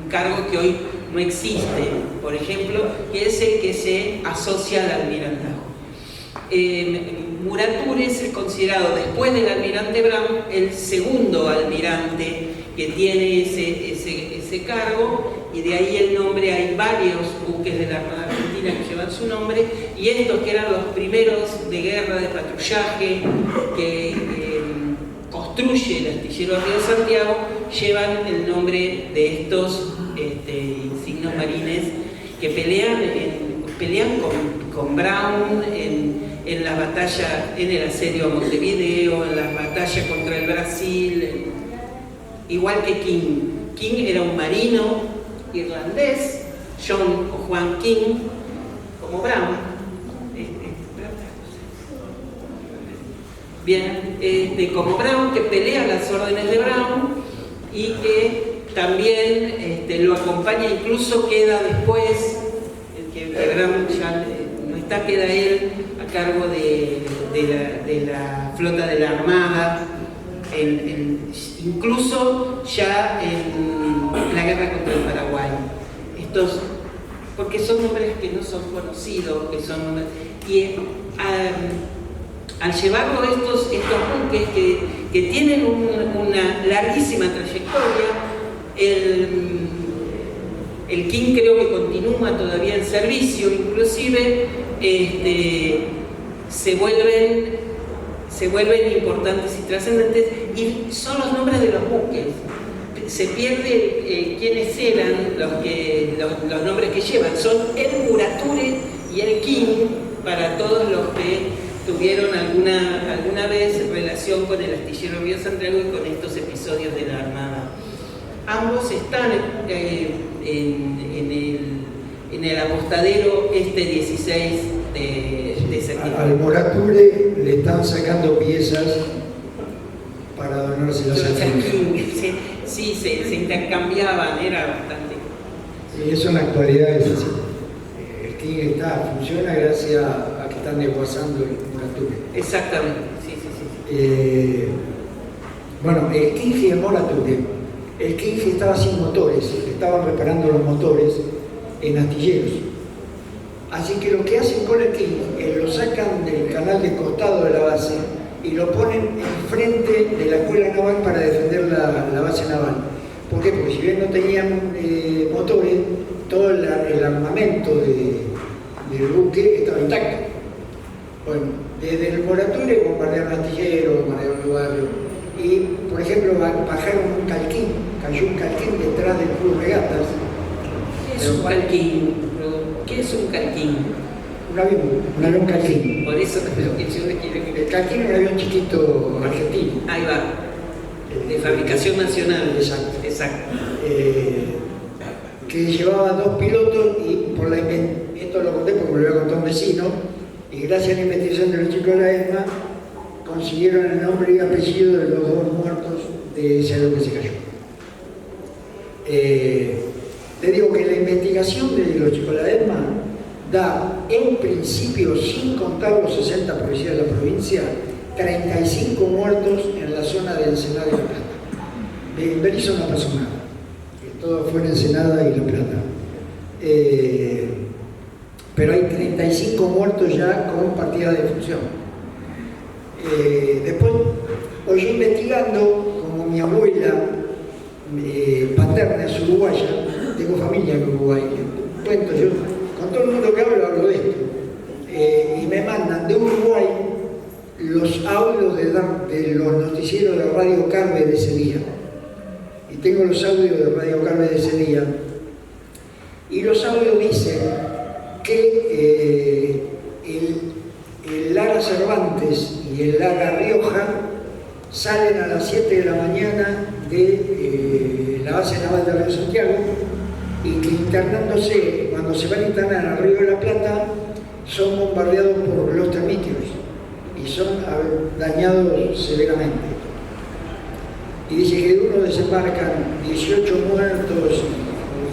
un cargo que hoy no existe, por ejemplo, que es el que se asocia al almirantazgo. Murature es considerado, después del almirante Brown, el segundo almirante que tiene ese cargo, y de ahí el nombre. Hay varios buques de la Armada Argentina que llevan su nombre, y estos, que eran los primeros de guerra, de patrullaje, que construye el astillero Río Santiago, llevan el nombre de estos insignos marines que pelean con Brown en las batallas, en el asedio a Montevideo, en las batallas contra el Brasil, igual que King. King era un marino irlandés, John o Juan King, como Brown. Bien, como Brown, que pelea las órdenes de Brown y que también lo acompaña, incluso queda después, el que Brown ya no está, queda él a cargo de la flota de la Armada, incluso ya en la guerra contra el Paraguay. Porque son nombres que no son conocidos, y al llevarlo estos buques que tienen una larguísima trayectoria, el King creo que continúa todavía en servicio, inclusive se vuelven importantes y trascendentes, y son los nombres de los buques. Se pierde quiénes eran los nombres que llevan. Son el Murature y el King para todos los que tuvieron alguna vez relación con el astillero Río Santiago y con estos episodios de la Armada. Ambos están en el apostadero 16 de septiembre. Al Murature le están sacando piezas para donárselas al King. Sí, se intercambiaban, era bastante. Sí, eso en la actualidad es así. El King funciona gracias a que están desguazando el Murature. Exactamente, sí. Bueno, el King y el Murature. El King estaba sin motores, estaban reparando los motores en astilleros. Así que lo que hacen con el King es lo sacan del canal de costado de la base y lo ponen enfrente de la escuela naval para defender la base naval. ¿Por qué? Porque si bien no tenían motores, todo el armamento del buque estaba intacto. Bueno, desde el Murature bombardearon astilleros, bombardearon el barrio. Y, por ejemplo, bajaron un calquín, cayó un calquín detrás del Club Regatas. ¿Qué es un calquín? ¿Qué es un calquín? Un avión calquín. Por eso es lo que yo le quiero que... El calquín es un avión chiquito argentino. Ahí va, de fabricación nacional. Exacto. Que llevaba 2 pilotos y esto lo conté porque me lo había contado un vecino, y gracias a la investigación de los chicos de la ESMA consiguieron el nombre y apellido de los 2 muertos de ese avión que se cayó. Te digo que la investigación de los chicos de la ESMA da, en principio, sin contar los 60 policías de la provincia, 35 muertos en la zona de Ensenada y La Plata. De Berizo no pasó nada, todo fue en Ensenada y La Plata. Pero hay 35 muertos ya con partida de función. Después, hoy yo investigando, como mi abuela paterna es uruguaya, tengo familia en Uruguay, cuento yo, con todo el mundo que hablo de esto, y me mandan de Uruguay los audios de los noticieros de Radio Carve de ese día. Y tengo los audios de Radio Carve de ese día. Y los audios dicen que el Lara Cervantes y el Lara Rioja salen a las 7 de la mañana de la base naval de Río Santiago, y que internándose, cuando se van a internar al Río de la Plata, son bombardeados por los termíteros y son dañados severamente. Y dice que de uno desembarcan 18 muertos,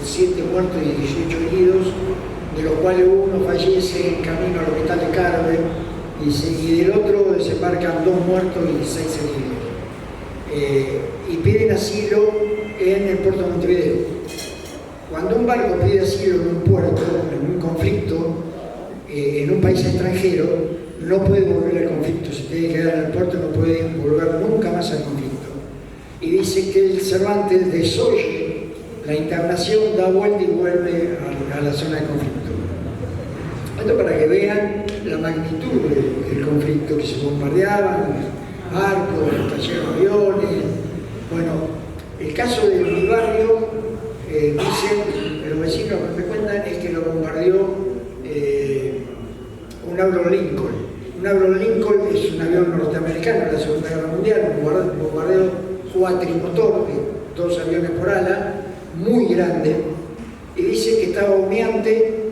7 muertos y 18 heridos, de los cuales uno fallece en camino al hospital de Carve, y del otro desembarcan 2 muertos y 6 heridos. Y piden asilo en el puerto de Montevideo. Cuando un barco pide asilo en un puerto, en un conflicto, en un país extranjero, no puede volver al conflicto. Se tiene que quedar en el puerto, no puede volver nunca más al conflicto. Y dice que el Cervantes desoye la internación, da vuelta y vuelve a la zona de conflicto. Esto para que vean la magnitud del conflicto, que se bombardeaban barcos, cayeron aviones. Bueno, el caso de mi barrio, dicen los vecinos que me cuentan, es que lo bombardeó un Abraham Lincoln. Un Abraham Lincoln es un avión norteamericano de la Segunda Guerra Mundial, un bombardeo cuatrimotor, de 2 aviones por ala, muy grande, y dice que estaba humeante,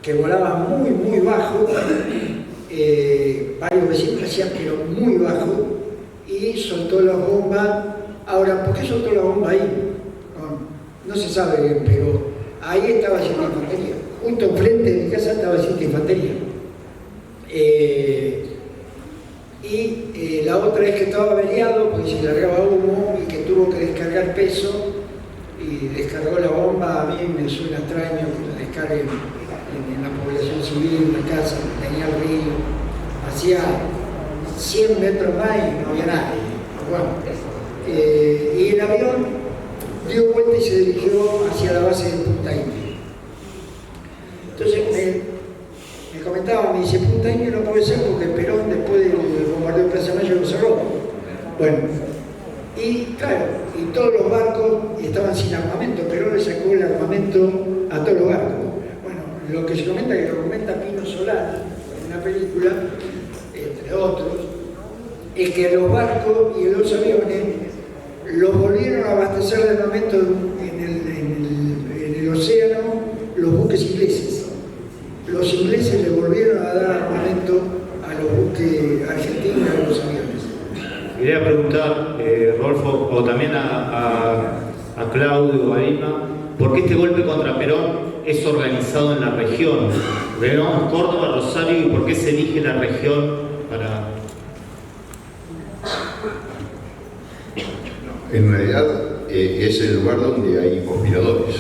que volaba muy, muy bajo, varios vecinos decían que era muy bajo, y soltó la bomba. Ahora, ¿por qué soltó la bomba ahí? No se sabe bien, pero ahí estaba haciendo infantería. Justo enfrente de mi casa estaba haciendo infantería. La La otra es que estaba averiado porque se largaba humo y que tuvo que descargar peso y descargó la bomba. A mí me suena extraño que la descarguen en la población civil, en la casa, tenía el río, hacía 100 metros más y no había nadie. Bueno, y el avión dio vuelta y se dirigió hacia la base de Punta Indio. Entonces me comentaba, me dice, Punta Indio no puede ser porque Perón después del bombardeo de Plaza Mayo lo cerró. Bueno, y claro, y todos los barcos estaban sin armamento. Perón le sacó el armamento a todos los barcos. Bueno, lo que se comenta, que lo comenta Pino Solari en una película, entre otros, es que los barcos y los aviones los volvieron a abastecer de armamento en el océano los buques ingleses. Los ingleses le volvieron a dar armamento a los buques argentinos y a los aviones. Quería preguntar, Rodolfo, o también a Claudio, a Irma, ¿por qué este golpe contra Perón es organizado en la región? Verón, Córdoba, Rosario, ¿y por qué se elige la región para...? En realidad es el lugar donde hay conspiradores.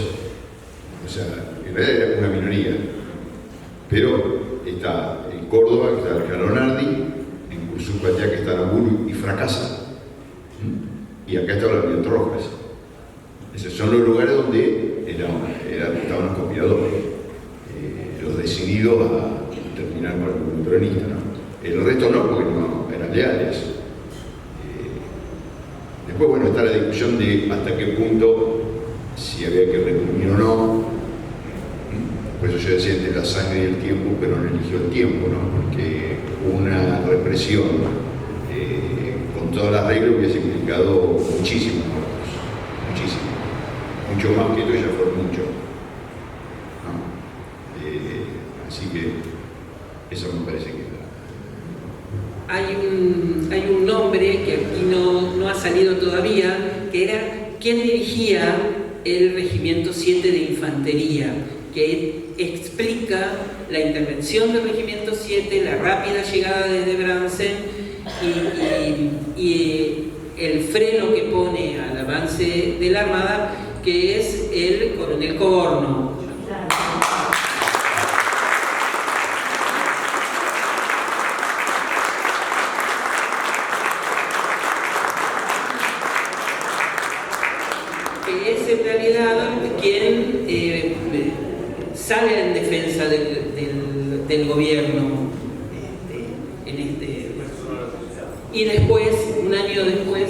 O sea, en realidad era una minoría. Pero está en Córdoba, que está el Calonardi, en Cursupatea, que está Naburu y fracasa. Y acá está la Pimiento Rojas. Esos son los lugares donde estaban los conspiradores, los decididos a terminar con el gobierno peronista, ¿no? El resto no, porque no eran leales. Después, bueno, está la discusión de hasta qué punto, si había que reprimir o no. Por eso yo decía entre la sangre y el tiempo, pero no eligió el tiempo, ¿no? Porque una represión con todas las reglas hubiese implicado muchísimos muertos, muchísimo. Mucho más que esto ya fue mucho, ¿no? Así que eso me parece que hay un nombre que aquí no ha salido todavía, que era quien dirigía el Regimiento 7 de Infantería, que explica la intervención del Regimiento 7, la rápida llegada desde Bransen y el freno que pone al avance de la Armada, que es el coronel Coborno. Que es en realidad quien sale en defensa del gobierno y después, un año después,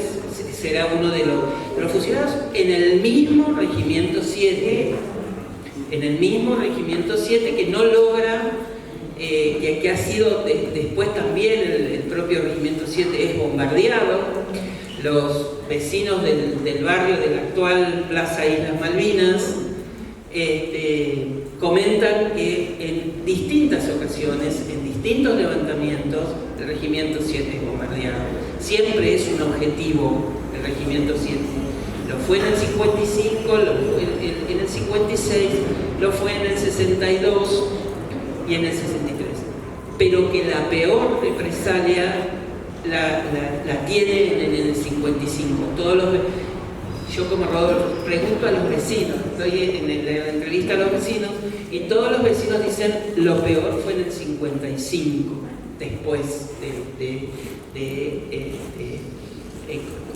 será uno de los fusilados en el mismo Regimiento 7, que no logra, que ha sido después también el propio Regimiento 7 es bombardeado. Los vecinos del barrio de la actual Plaza Islas Malvinas comentan que en distintas ocasiones, en distintos levantamientos, el Regimiento 7 es bombardeado. Siempre es un objetivo el Regimiento 7. Lo fue en el 55, lo fue en el 56, lo fue en el 62 y en el 63. Pero que la peor represalia la tienen en el 55. Yo como Rodolfo pregunto a los vecinos, estoy en la entrevista a los vecinos y todos los vecinos dicen lo peor fue en el 55, después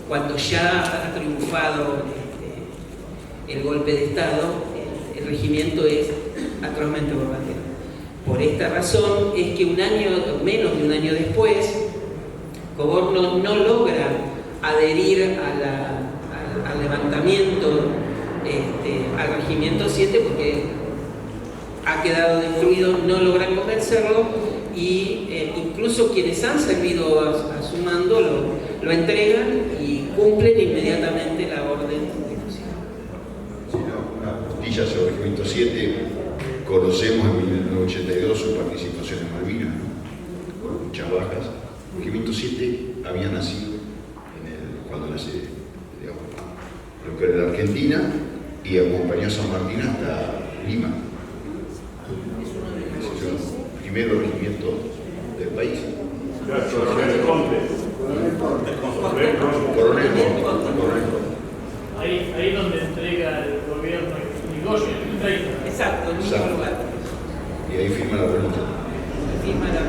cuando ya ha triunfado el golpe de Estado, el regimiento es atrozmente bombardeado. Por esta razón es que menos de un año después, Coborno no logra adherir al levantamiento, al Regimiento 7, porque ha quedado destruido, no logran convencerlo y incluso quienes han servido a su mando lo entregan y cumplen inmediatamente la orden de fusión. Si no, una postilla sobre el Regimiento 7, conocemos en 1982 su participación en Malvinas, ¿no? Con muchas bajas. El Regimiento 7 había nacido cuando nace, digamos, lo que era la Argentina, y acompañó a San Martín hasta Lima. Es el primero regimiento del país. Gracias, ahí donde entrega el gobierno Irigoyen, en el 30. Exacto, el mismo lugar. Y ahí firma la renuncia. Firma la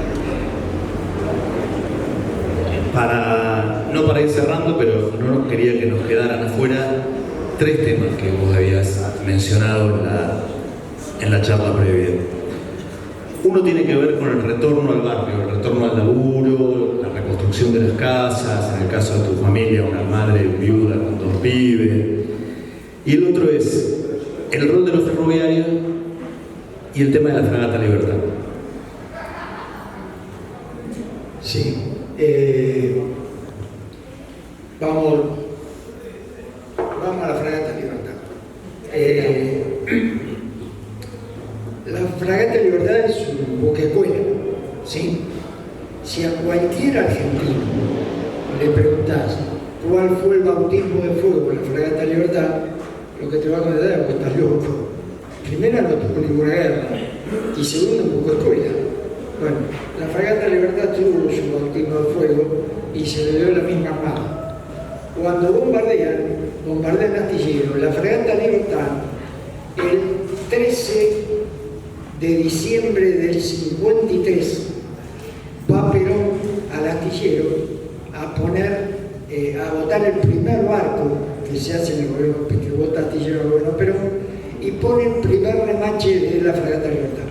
Para ir cerrando, pero no quería que nos quedaran afuera 3 temas que vos habías mencionado en la charla previa. Uno tiene que ver con el retorno al barrio, el retorno al laburo, la reconstrucción de las casas, en el caso de tu familia, una madre viuda con 2 pibes. Y el otro es el rol de los ferroviarios y el tema de la Fragata Libertad. Sí. Vamos a la Fragata Libertad. La Fragata Libertad es un buque escuela, ¿sí? Si a cualquier argentino le preguntás cuál fue el bautismo de fuego en la Fragata Libertad, lo que te va a contestar es que estás loco. Primero, no tuvo ninguna guerra, y segundo, un buque escuela. Bueno, la Fragata Libertad tuvo su bautismo de fuego y se le dio la misma armada. Cuando bombardean astilleros, la Fragata Libertad, el 13 de diciembre del 53, va Perón al astillero a botar el primer barco que se hace en el gobierno, que vota astillero el gobierno Perón, y pone el primer remache de la Fragata Libertad.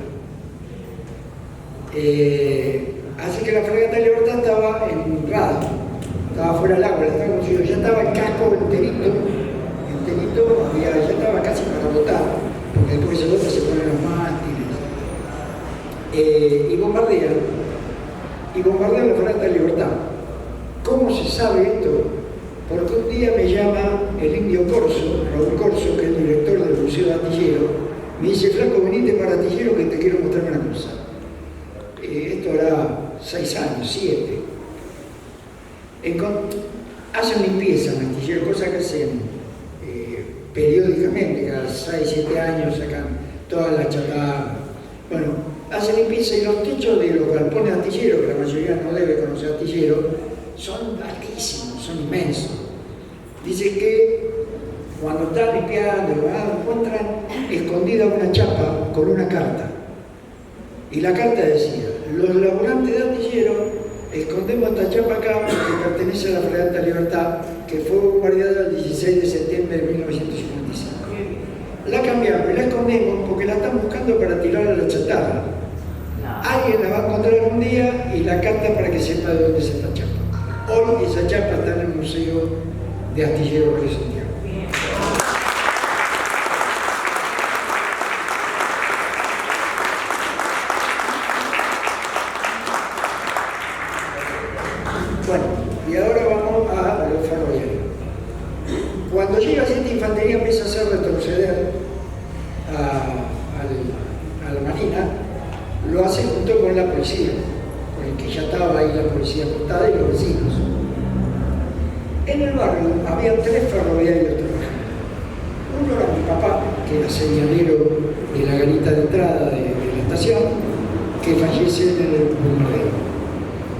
Así que la Fragata Libertad estaba en Rada, estaba fuera del agua, ya estaba el casco enterito, ya estaba casi para botar, porque después se bota se ponen los mástiles. Y bombardean la Fragata Libertad. ¿Cómo se sabe esto? Porque un día me llama el indio Corso, Raúl Corso, que es el director del Museo de Astillero, me dice: Flaco, venite para Astillero que te quiero mostrar una cosa. Esto hará 6 años, 7. Hacen limpieza en Astillero, cosa que hacen periódicamente, cada 6, 7 años sacan todas las chatarras. Bueno, hacen limpieza y los techos de los galpones astilleros, que la mayoría no debe conocer astilleros, son altísimos, son inmensos. Dice que cuando están limpiando, encuentran escondida una chapa con una carta. Y la carta decía: los laburantes de astillero escondemos esta chapa acá que pertenece a la Fragata Libertad, que fue bombardeada el 16 de septiembre de 1955. La cambiamos y la escondemos porque la están buscando para tirar a la chatarra. Alguien la va a encontrar un día y la carta para que sepa de dónde es esta chapa. Hoy esa chapa está en el Museo de Astillero de Santiago. Bueno, y ahora vamos a los ferroviarios. Cuando llega 7 Infantería empieza a hacer retroceder a la Marina, lo hace junto con la policía, con el que ya estaba ahí la policía postada y los vecinos. En el barrio había 3 ferroviarios trabajando. Uno era mi papá, que era señalero de la garita de entrada de la estación, que fallece en el bombardeo.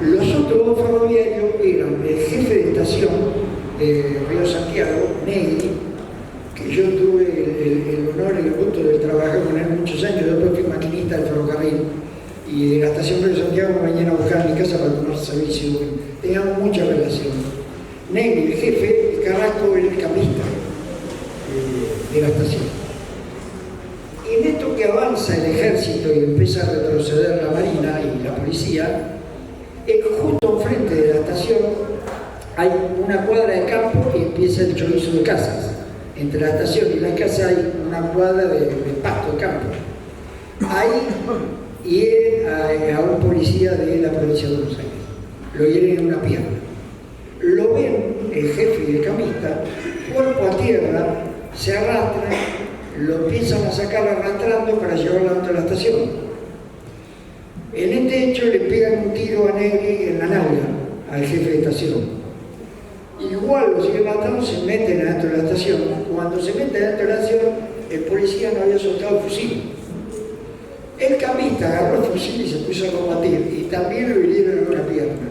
Los otros 2 ferroviarios eran el jefe de estación de Río Santiago, Negri, que yo tuve el honor y el gusto de trabajar con él muchos años. Después fui maquinista del ferrocarril y de la estación Río Santiago me venían a buscar a mi casa para tomar servicio. Teníamos mucha relación. Negri, el jefe, y Carrasco, el camista de la estación. Y en esto que avanza el ejército y empieza a retroceder la marina y la policía, justo enfrente de la estación hay una cuadra de campo y empieza el chorizo de casas. Entre la estación y la casa hay una cuadra de pasto de campo. Ahí hieren a un policía de la provincia de Buenos Aires. Lo hieren en una pierna. Lo ven el jefe y el camista, cuerpo a tierra, se arrastran, lo empiezan a sacar arrastrando para llevarlo a la estación. En este hecho le pegan un tiro a Negri en la nalga, al jefe de estación. Igual lo siguen matando, se meten adentro de la estación. Cuando se meten adentro de la estación, el policía no había soltado el fusil. El camista agarró el fusil y se puso a combatir, y también lo hirieron en una pierna.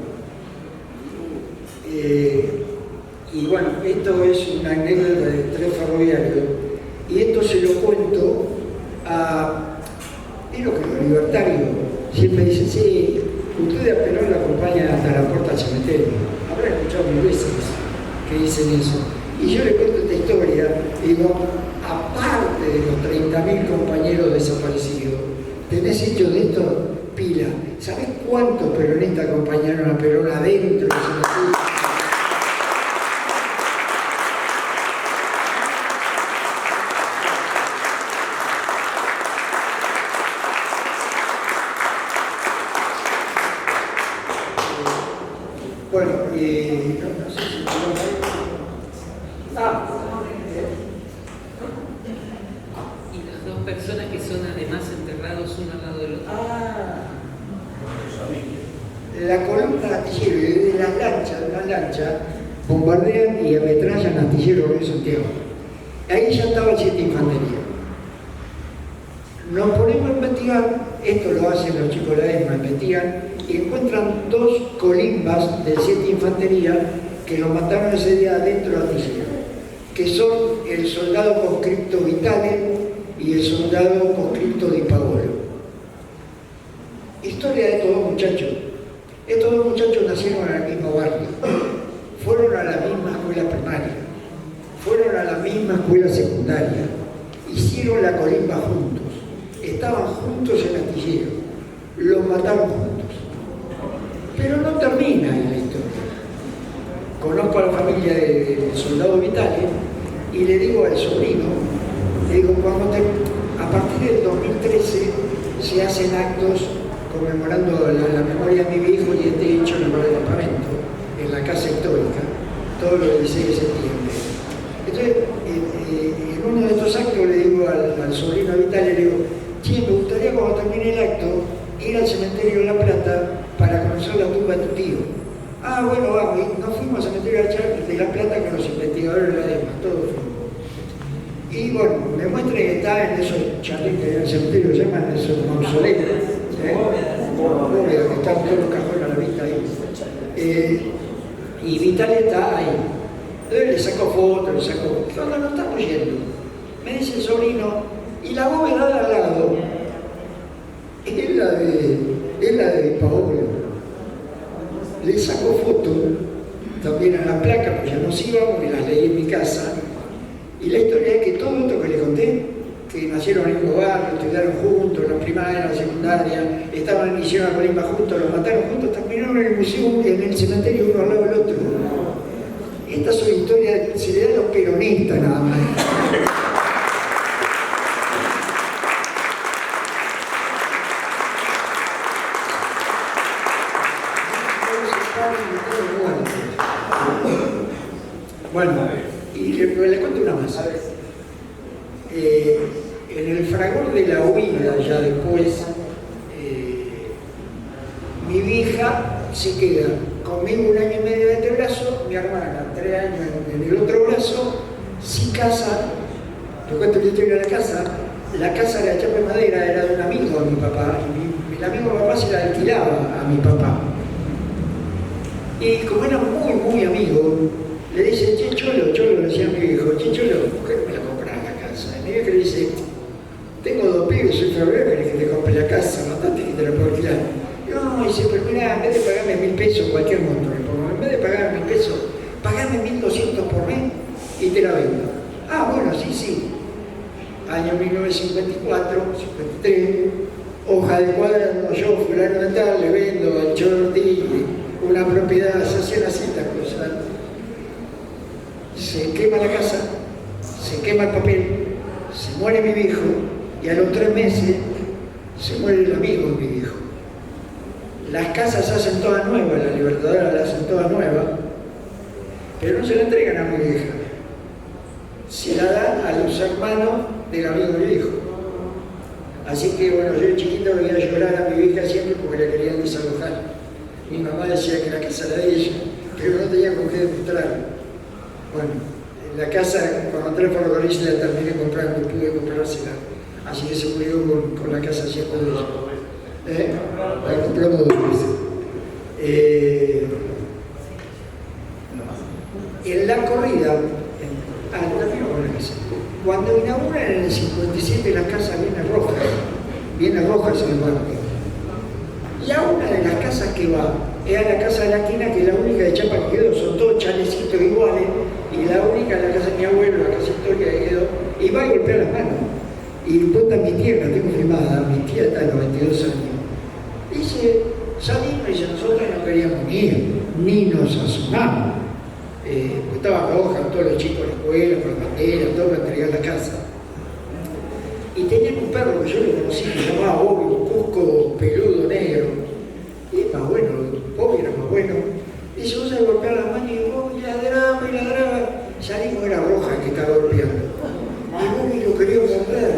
Y bueno, esto es una anécdota de 3 historia, digo, aparte de los 30.000 compañeros desaparecidos, tenés hecho de esto pila. ¿Sabés cuántos peronistas acompañaron a Perón adentro de ese partido? Bueno, no sé si Y las dos personas que son además enterrados uno al lado del otro. La columna de astillero y de las lanchas bombardean y ametrallan astillero de Santiago. Ahí ya estaba el 7 Infantería. Nos ponemos a investigar, esto lo hacen los chicos de la ESMA, investigan y encuentran 2 colimbas del 7 Infantería que lo mataron ese día dentro del astillero, que son el soldado conscripto Vitale y el soldado conscripto Di Paolo. Historia de estos dos muchachos. Estos dos muchachos nacieron en el mismo barrio, fueron a la misma escuela primaria, fueron a la misma escuela secundaria, hicieron la colimba juntos, estaban juntos en el astillero, los mataron juntos. Pero no termina ahí la historia. Conozco a la familia del soldado Vitale y le digo al sobrino, le digo, a partir del 2013 se hacen actos conmemorando la memoria de mi hijo y este hecho en el departamento, en la casa histórica, todo lo del 16 de septiembre. Entonces, en uno de estos actos le digo al sobrino Vitale, le digo, che, me gustaría cuando termine el acto ir al cementerio de La Plata para conocer la tumba de tu tío. Ah, bueno, vamos, y nos fuimos al cementerio de La Plata con los investigadores de la ESMA, todos fuimos. Y bueno, me muestra que está en esos charlitos que en el cementerio se llaman esos mausoleos, que están todos los cajones a la vista ahí. Y Vitale está ahí. Entonces le saco fotos, le saco. Cuando nos estamos yendo, me dice el sobrino, y la bóveda de al lado es la de Paolo. Le saco fotos también a la placa, porque ya nos íbamos, me las leí en mi casa. Y la historia es que todo esto que le conté, que nacieron en el mismo barrio, estudiaron juntos, la primaria, la secundaria, estaban en hicieron la colimba juntos, los mataron juntos, terminaron en el museo, en el cementerio uno al lado del otro. Estas son historias, se le da a los peronistas nada más. Bueno, y le cuento una más. En el fragor de la huida, ya después, mi vieja se queda conmigo 1 año y medio de este brazo, mi hermana 3 años en el otro brazo, sin casa. Te cuento la historia de la casa de la chapa de madera era de un amigo de mi papá, y el amigo de mi papá se la alquilaba a mi papá. Y como era muy, muy amigo, le dice, che, Cholo, le decía a mi viejo, che, Cholo, ¿por qué no me la compras la casa? Y mi viejo le dice, tengo 2 pibes, soy febrero, ¿querés que te compre la casa? Bastante que te la puedo alquilar. No, dice, pero mirá, en vez de pagarme 1.000 pesos, cualquier monto, en vez de pagarme 1.000 pesos, pagame 1.200 por mes y te la vendo. Ah, bueno, sí. Año 1954, 53, hoja de cuaderno, yo fulano de tal, le vendo al Chorti una propiedad, se hacían así las cosas. Se quema la casa, se quema el papel, se muere mi viejo y a los 3 meses se muere el amigo de mi viejo. Las casas se hacen todas nuevas, la Libertadora las hacen todas nuevas, pero no se la entregan a mi vieja. Se la dan a los hermanos del amigo de mi viejo. Así que bueno, yo de chiquito veía llorar a mi vieja siempre porque la querían desalojar. Mi mamá decía que la casa era de ella, pero no tenía con qué demostrarlo. Bueno, la casa, cuando entré al ferrocarril la terminé comprando, pude comprársela. Así que se murió con la casa siempre de ella. La compramos 2 veces. En la corrida, cuando inauguran en el 57 las casas viene rojas en el barrio. La una de las casas que va es a la casa de la esquina, que es la única de chapa que quedó, son todos chalecitos iguales, y la única es la casa de mi abuelo, la casa Y cuenta mi tía, la tengo filmada, mi tía está de 92 años. Dice, salimos y nosotros no queríamos ni nos asomamos. Pues estaba roja, todos los chicos de la escuela, con la bandera, todo para entregar la casa. Y tenían un perro que yo lo conocí, que se llamaba Bobby, un cusco peludo negro. Y más bueno, Bobby era más bueno. Y se usa a golpear la mano y Bobby ladraba y ladraba. Salimos, era Roja que estaba golpeando. Y Bobby lo quería morder.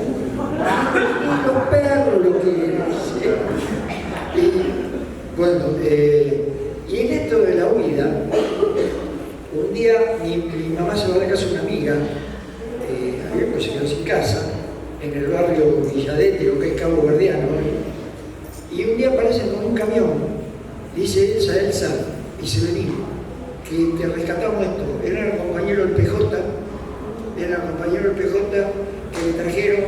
Y los perros lo querían hacer. Y bueno, y en esto de la huida, un día mi mamá se va a la casa de una amiga, pues se quedó sin casa, en el barrio Villadete, lo que es Cabo Verdiano, y un día aparecen con un camión, dice Elsa, y se venía, que te rescatamos esto. Era el compañero del PJ, que le trajeron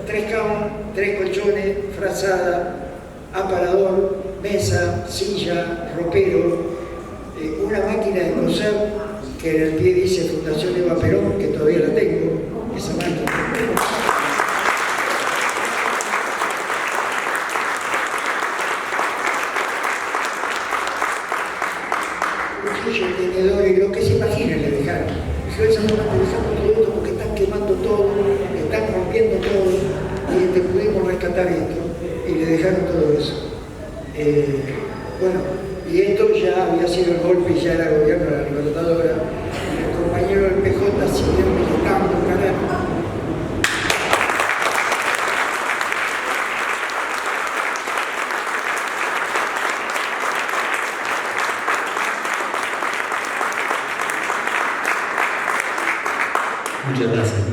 3 camas, 3 colchones, frazada, aparador, mesa, silla, ropero, una máquina de coser que en el pie dice Fundación Eva Perón, que todavía la tengo, esa máquina. El tenedor y lo que se imaginen le dejaron. Dijo, esa mamá te dejamos todo esto porque están quemando todo, están rompiendo todo, y te pudimos rescatar esto. Y le dejaron todo eso. Bueno, y esto ya había sido el golpe y ya era gobierno de la Libertadora. El compañero del PJ siguió militando, carajo.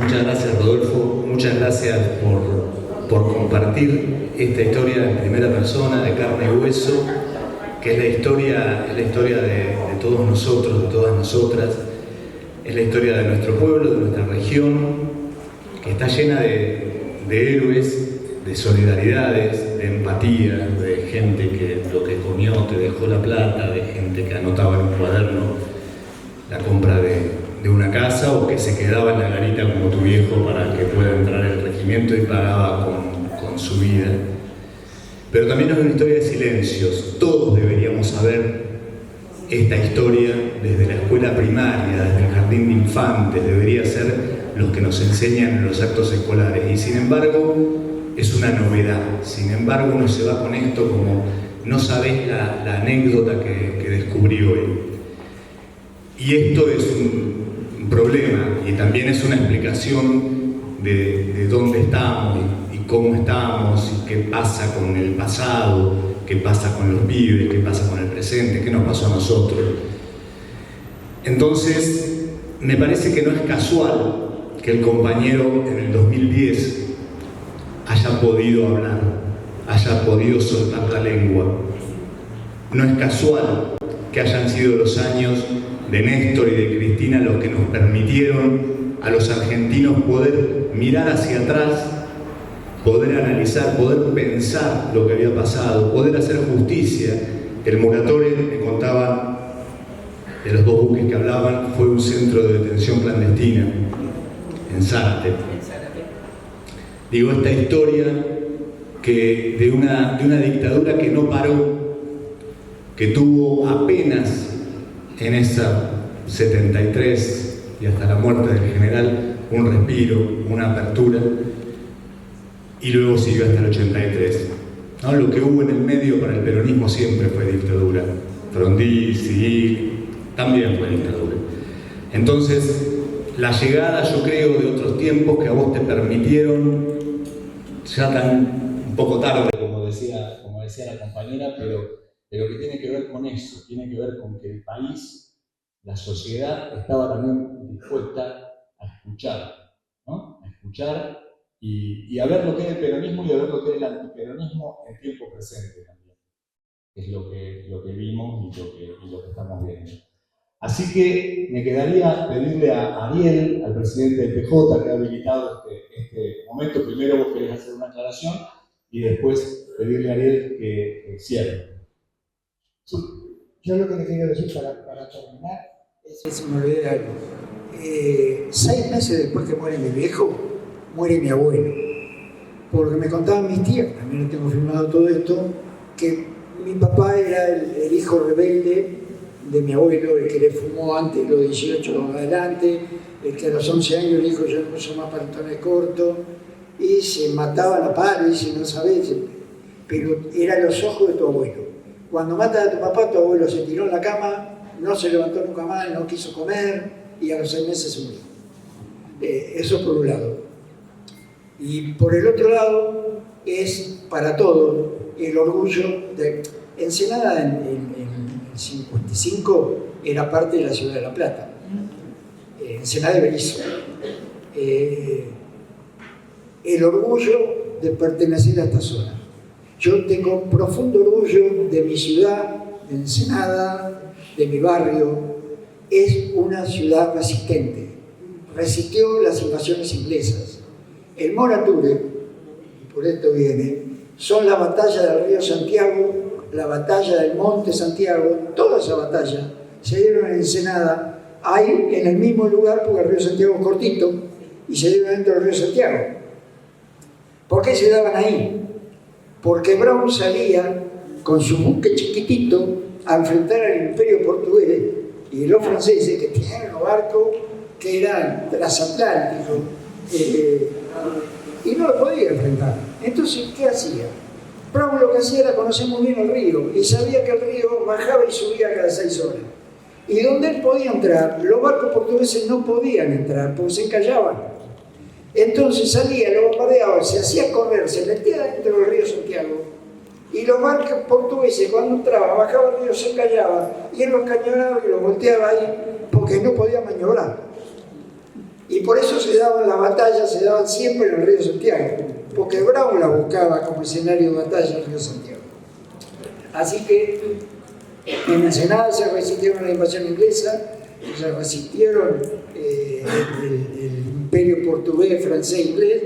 Muchas gracias Rodolfo, muchas gracias por compartir esta historia en primera persona, de carne y hueso, que es la historia de todos nosotros, de todas nosotras, es la historia de nuestro pueblo, de nuestra región, que está llena de héroes, de solidaridades, de empatía, de gente que lo que comió te dejó la plata, de gente que anotaba en un cuaderno la compra de una casa o que se quedaba en la garita como tu viejo para que pueda entrar el regimiento y pagaba con su vida. Pero también es una historia de silencios. Todos deberíamos saber esta historia desde la escuela primaria, desde el jardín de infantes, debería ser los que nos enseñan en los actos escolares. Y sin embargo, es una novedad. Sin embargo, uno se va con esto como no sabés la anécdota que descubrí hoy. Y esto es un problema y también es una explicación de dónde estamos y cómo estamos y qué pasa con el pasado, qué pasa con los pibes, qué pasa con el presente, qué nos pasó a nosotros. Entonces, me parece que no es casual que el compañero en el 2010 haya podido hablar, haya podido soltar la lengua. No es casual que hayan sido los años de Néstor y de Cristina los que nos permitieron a los argentinos poder mirar hacia atrás, poder analizar, poder pensar lo que había pasado, poder hacer justicia. El moratorio, me contaban de los 2 buques que hablaban, fue un centro de detención clandestina en Zárate. Digo, esta historia que de una dictadura que no paró, que tuvo apenas en esa 73 y hasta la muerte del general un respiro, una apertura, y luego siguió hasta el 83. ¿No? Lo que hubo en el medio para el peronismo siempre fue dictadura. Frondí, Civil, también fue dictadura. Entonces, la llegada, yo creo, de otros tiempos que a vos te permitieron, ya tan un poco tarde, como decía la compañera, pero que tiene que ver con eso, tiene que ver con que el país, la sociedad, estaba también dispuesta a escuchar, ¿no? A escuchar y a ver lo que es el peronismo y a ver lo que es el antiperonismo en tiempo presente también. Es lo que vimos y lo que estamos viendo. Así que me quedaría pedirle a Ariel, al presidente del PJ, que ha habilitado este momento. Primero vos querés hacer una aclaración y después pedirle a Ariel que cierre. Sí, yo lo que le quería decir para terminar es que se me olvidé de algo. 6 meses después que muere mi viejo, muere mi abuelo. porque me contaban mis tías, también lo tengo filmado todo esto, que mi papá era el hijo rebelde de mi abuelo, el que le fumó antes de los 18 adelante, el que a los 11 años le dijo yo no uso más pantalones cortos, y se mataban a pares y no sabés, pero eran los ojos de tu abuelo. Cuando matas a tu papá, tu abuelo se tiró en la cama, no se levantó nunca más, no quiso comer y a los 6 meses se murió. Eso por un lado. Y por el otro lado es para todos el orgullo de Ensenada en el 55 era parte de la ciudad de La Plata. Ensenada de Berisso. El orgullo de pertenecer a esta zona. Yo tengo profundo orgullo de mi ciudad, de Ensenada, de mi barrio. Es una ciudad resistente. Resistió las invasiones inglesas. El Morature, y por esto viene, son la batalla del río Santiago, la batalla del Monte Santiago, toda esa batalla se dieron en Ensenada, ahí en el mismo lugar, porque el río Santiago es cortito, y se dieron dentro del río Santiago. ¿Por qué se daban ahí? Porque Brown salía con su buque chiquitito a enfrentar al imperio portugués y los franceses que tenían los barcos que eran transatlánticos y no lo podía enfrentar. Entonces, ¿qué hacía? Brown lo que hacía era conocer muy bien el río y sabía que el río bajaba y subía cada 6 horas. Y donde él podía entrar, los barcos portugueses no podían entrar porque se encallaban. Entonces salía, lo bombardeaba, se hacía correr, se metía dentro del río Santiago y los barcos portugueses cuando entraban, bajaba el río, se encallaban y él los cañonaba y los volteaba ahí porque no podía maniobrar. Y por eso se daban las batallas, se daban siempre en el río Santiago, porque Brown la buscaba como escenario de batalla en el río Santiago. Así que en Ensenada se resistieron a la invasión inglesa, se resistieron el imperio portugués, francés, inglés,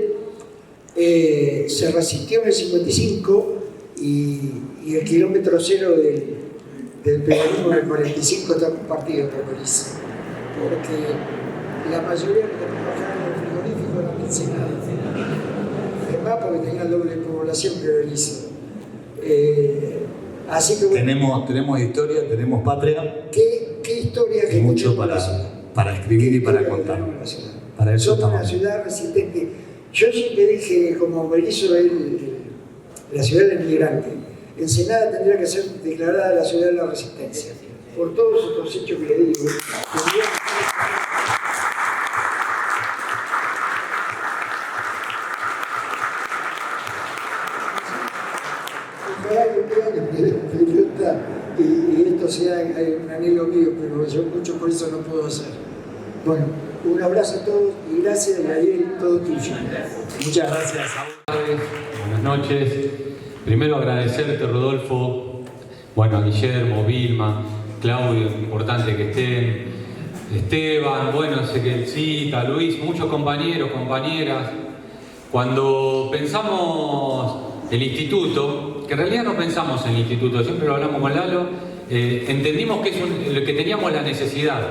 se resistió en el 55 y el kilómetro cero del peronismo del 45 está compartido por Berisso, porque la mayoría de los que trabajaban en el frigorífico eran de Ensenada. Además, porque tenía doble población que Berisso. Así que bueno, tenemos historia, tenemos patria. ¿Qué historia que mucho para escribir y para contar. Para eso somos una ciudad resistente. Yo siempre dije, como Berisso es la ciudad del migrante, Ensenada tendría que ser declarada la ciudad de la resistencia. Por todos estos hechos que le digo, y esto sea un anhelo mío, pero yo mucho por eso no puedo hacer. Bueno, un abrazo a todos y gracias, Ariel, todo tuyo. Muchas gracias. Buenas noches. Primero agradecerte, Rodolfo, bueno, a Guillermo, Vilma, Claudio, importante que estén, Esteban, bueno, Ezequielcita, Luis, muchos compañeros, compañeras. Cuando pensamos el instituto, que en realidad no pensamos en el instituto, siempre lo hablamos con Lalo, entendimos que teníamos la necesidad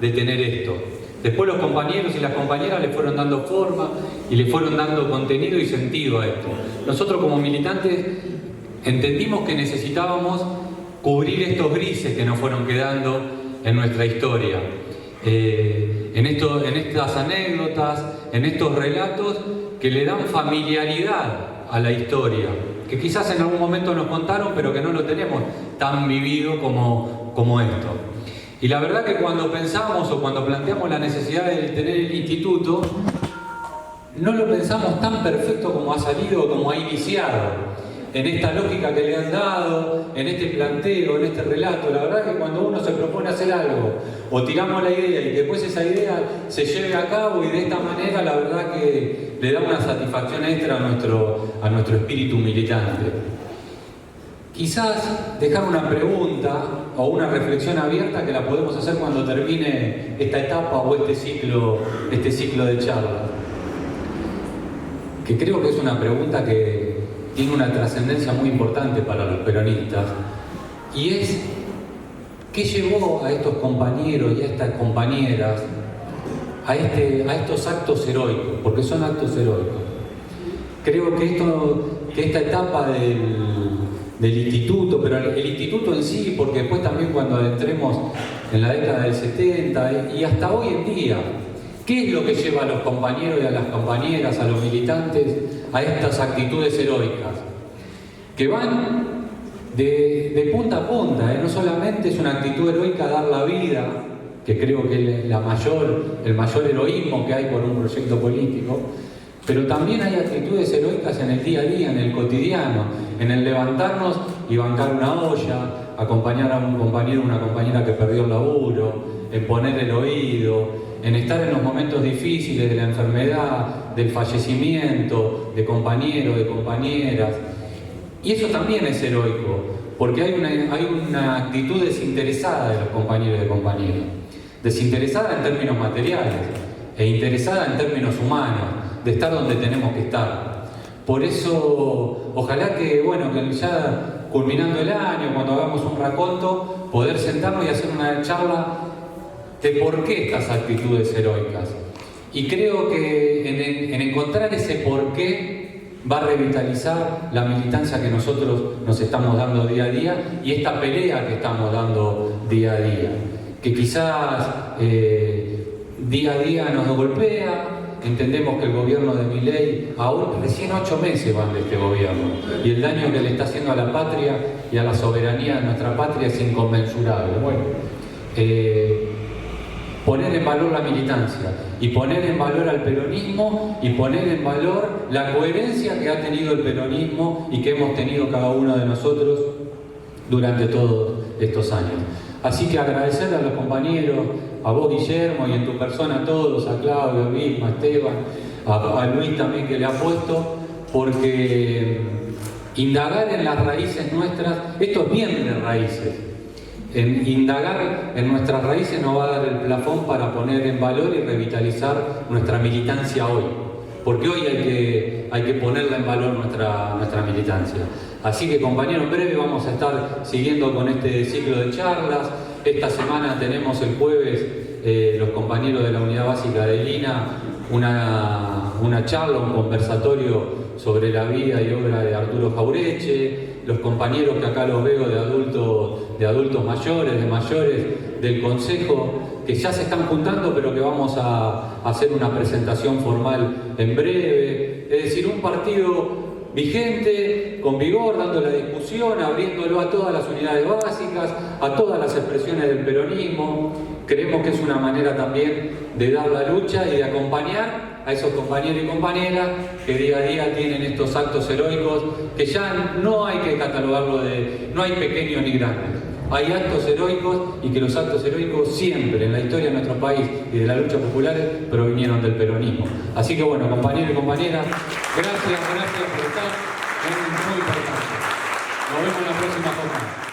de tener esto. Después los compañeros y las compañeras le fueron dando forma y le fueron dando contenido y sentido a esto. Nosotros como militantes entendimos que necesitábamos cubrir estos grises que nos fueron quedando en nuestra historia. En estas anécdotas, en estos relatos que le dan familiaridad a la historia, que quizás en algún momento nos contaron, pero que no lo tenemos tan vivido como esto. Y la verdad que cuando pensamos o cuando planteamos la necesidad de tener el instituto, no lo pensamos tan perfecto como ha salido o como ha iniciado, en esta lógica que le han dado, en este planteo, en este relato. La verdad que cuando uno se propone hacer algo, o tiramos la idea y que después esa idea se lleve a cabo y de esta manera, la verdad que le da una satisfacción extra a nuestro espíritu militante. Quizás dejar una pregunta o una reflexión abierta que la podemos hacer cuando termine esta etapa o este ciclo de charlas. Que creo que es una pregunta que tiene una trascendencia muy importante para los peronistas, y es ¿qué llevó a estos compañeros y a estas compañeras a estos actos heroicos? Porque son actos heroicos. creo que esta etapa del instituto, pero el instituto en sí, porque después también cuando adentremos en la década del 70 y hasta hoy en día, ¿qué es lo que lleva a los compañeros y a las compañeras, a los militantes, a estas actitudes heroicas? Que van de punta a punta, no solamente es una actitud heroica dar la vida, que creo que es el mayor heroísmo que hay por un proyecto político, pero también hay actitudes heroicas en el día a día, en el cotidiano, en el levantarnos y bancar una olla, acompañar a un compañero o una compañera que perdió el laburo, en poner el oído, en estar en los momentos difíciles de la enfermedad, del fallecimiento, de compañeros, de compañeras. Y eso también es heroico, porque hay una actitud desinteresada de los compañeros y de compañeras. Desinteresada en términos materiales e interesada en términos humanos, de estar donde tenemos que estar. Por eso, ojalá que ya culminando el año, cuando hagamos un raconto, poder sentarnos y hacer una charla de por qué estas actitudes heroicas. Y creo que en encontrar ese por qué va a revitalizar la militancia que nosotros nos estamos dando día a día y esta pelea que estamos dando día a día. Que quizás día a día nos golpea. Entendemos que el gobierno de Milei, aún recién 8 meses van de este gobierno, y el daño que le está haciendo a la patria y a la soberanía de nuestra patria es inconmensurable. Poner en valor la militancia y poner en valor al peronismo y poner en valor la coherencia que ha tenido el peronismo y que hemos tenido cada uno de nosotros durante todos estos años. Así que agradecerle a los compañeros, a vos Guillermo y en tu persona a todos, a Claudio, a Vilma, a Esteban, a Luis también que le ha puesto, porque indagar en las raíces nuestras, esto es bien de raíces, indagar en nuestras raíces nos va a dar el plafón para poner en valor y revitalizar nuestra militancia hoy, porque hoy hay que ponerla en valor nuestra militancia. Así que compañeros, en breve vamos a estar siguiendo con este ciclo de charlas. Esta semana tenemos el jueves, los compañeros de la Unidad Básica de Lina, una charla, un conversatorio sobre la vida y obra de Arturo Jaureche, los compañeros que acá los veo de adultos mayores, de mayores del Consejo, que ya se están juntando, pero que vamos a hacer una presentación formal en breve. Es decir, un partido vigente, con vigor, dando la discusión, abriéndolo a todas las unidades básicas, a todas las expresiones del peronismo. Creemos que es una manera también de dar la lucha y de acompañar a esos compañeros y compañeras que día a día tienen estos actos heroicos, que ya no hay que catalogarlo no hay pequeños ni grandes. Hay actos heroicos y que los actos heroicos siempre en la historia de nuestro país y de la lucha popular provinieron del peronismo. Así que compañeros y compañeras, gracias por estar, es muy importante. Nos vemos en la próxima jornada.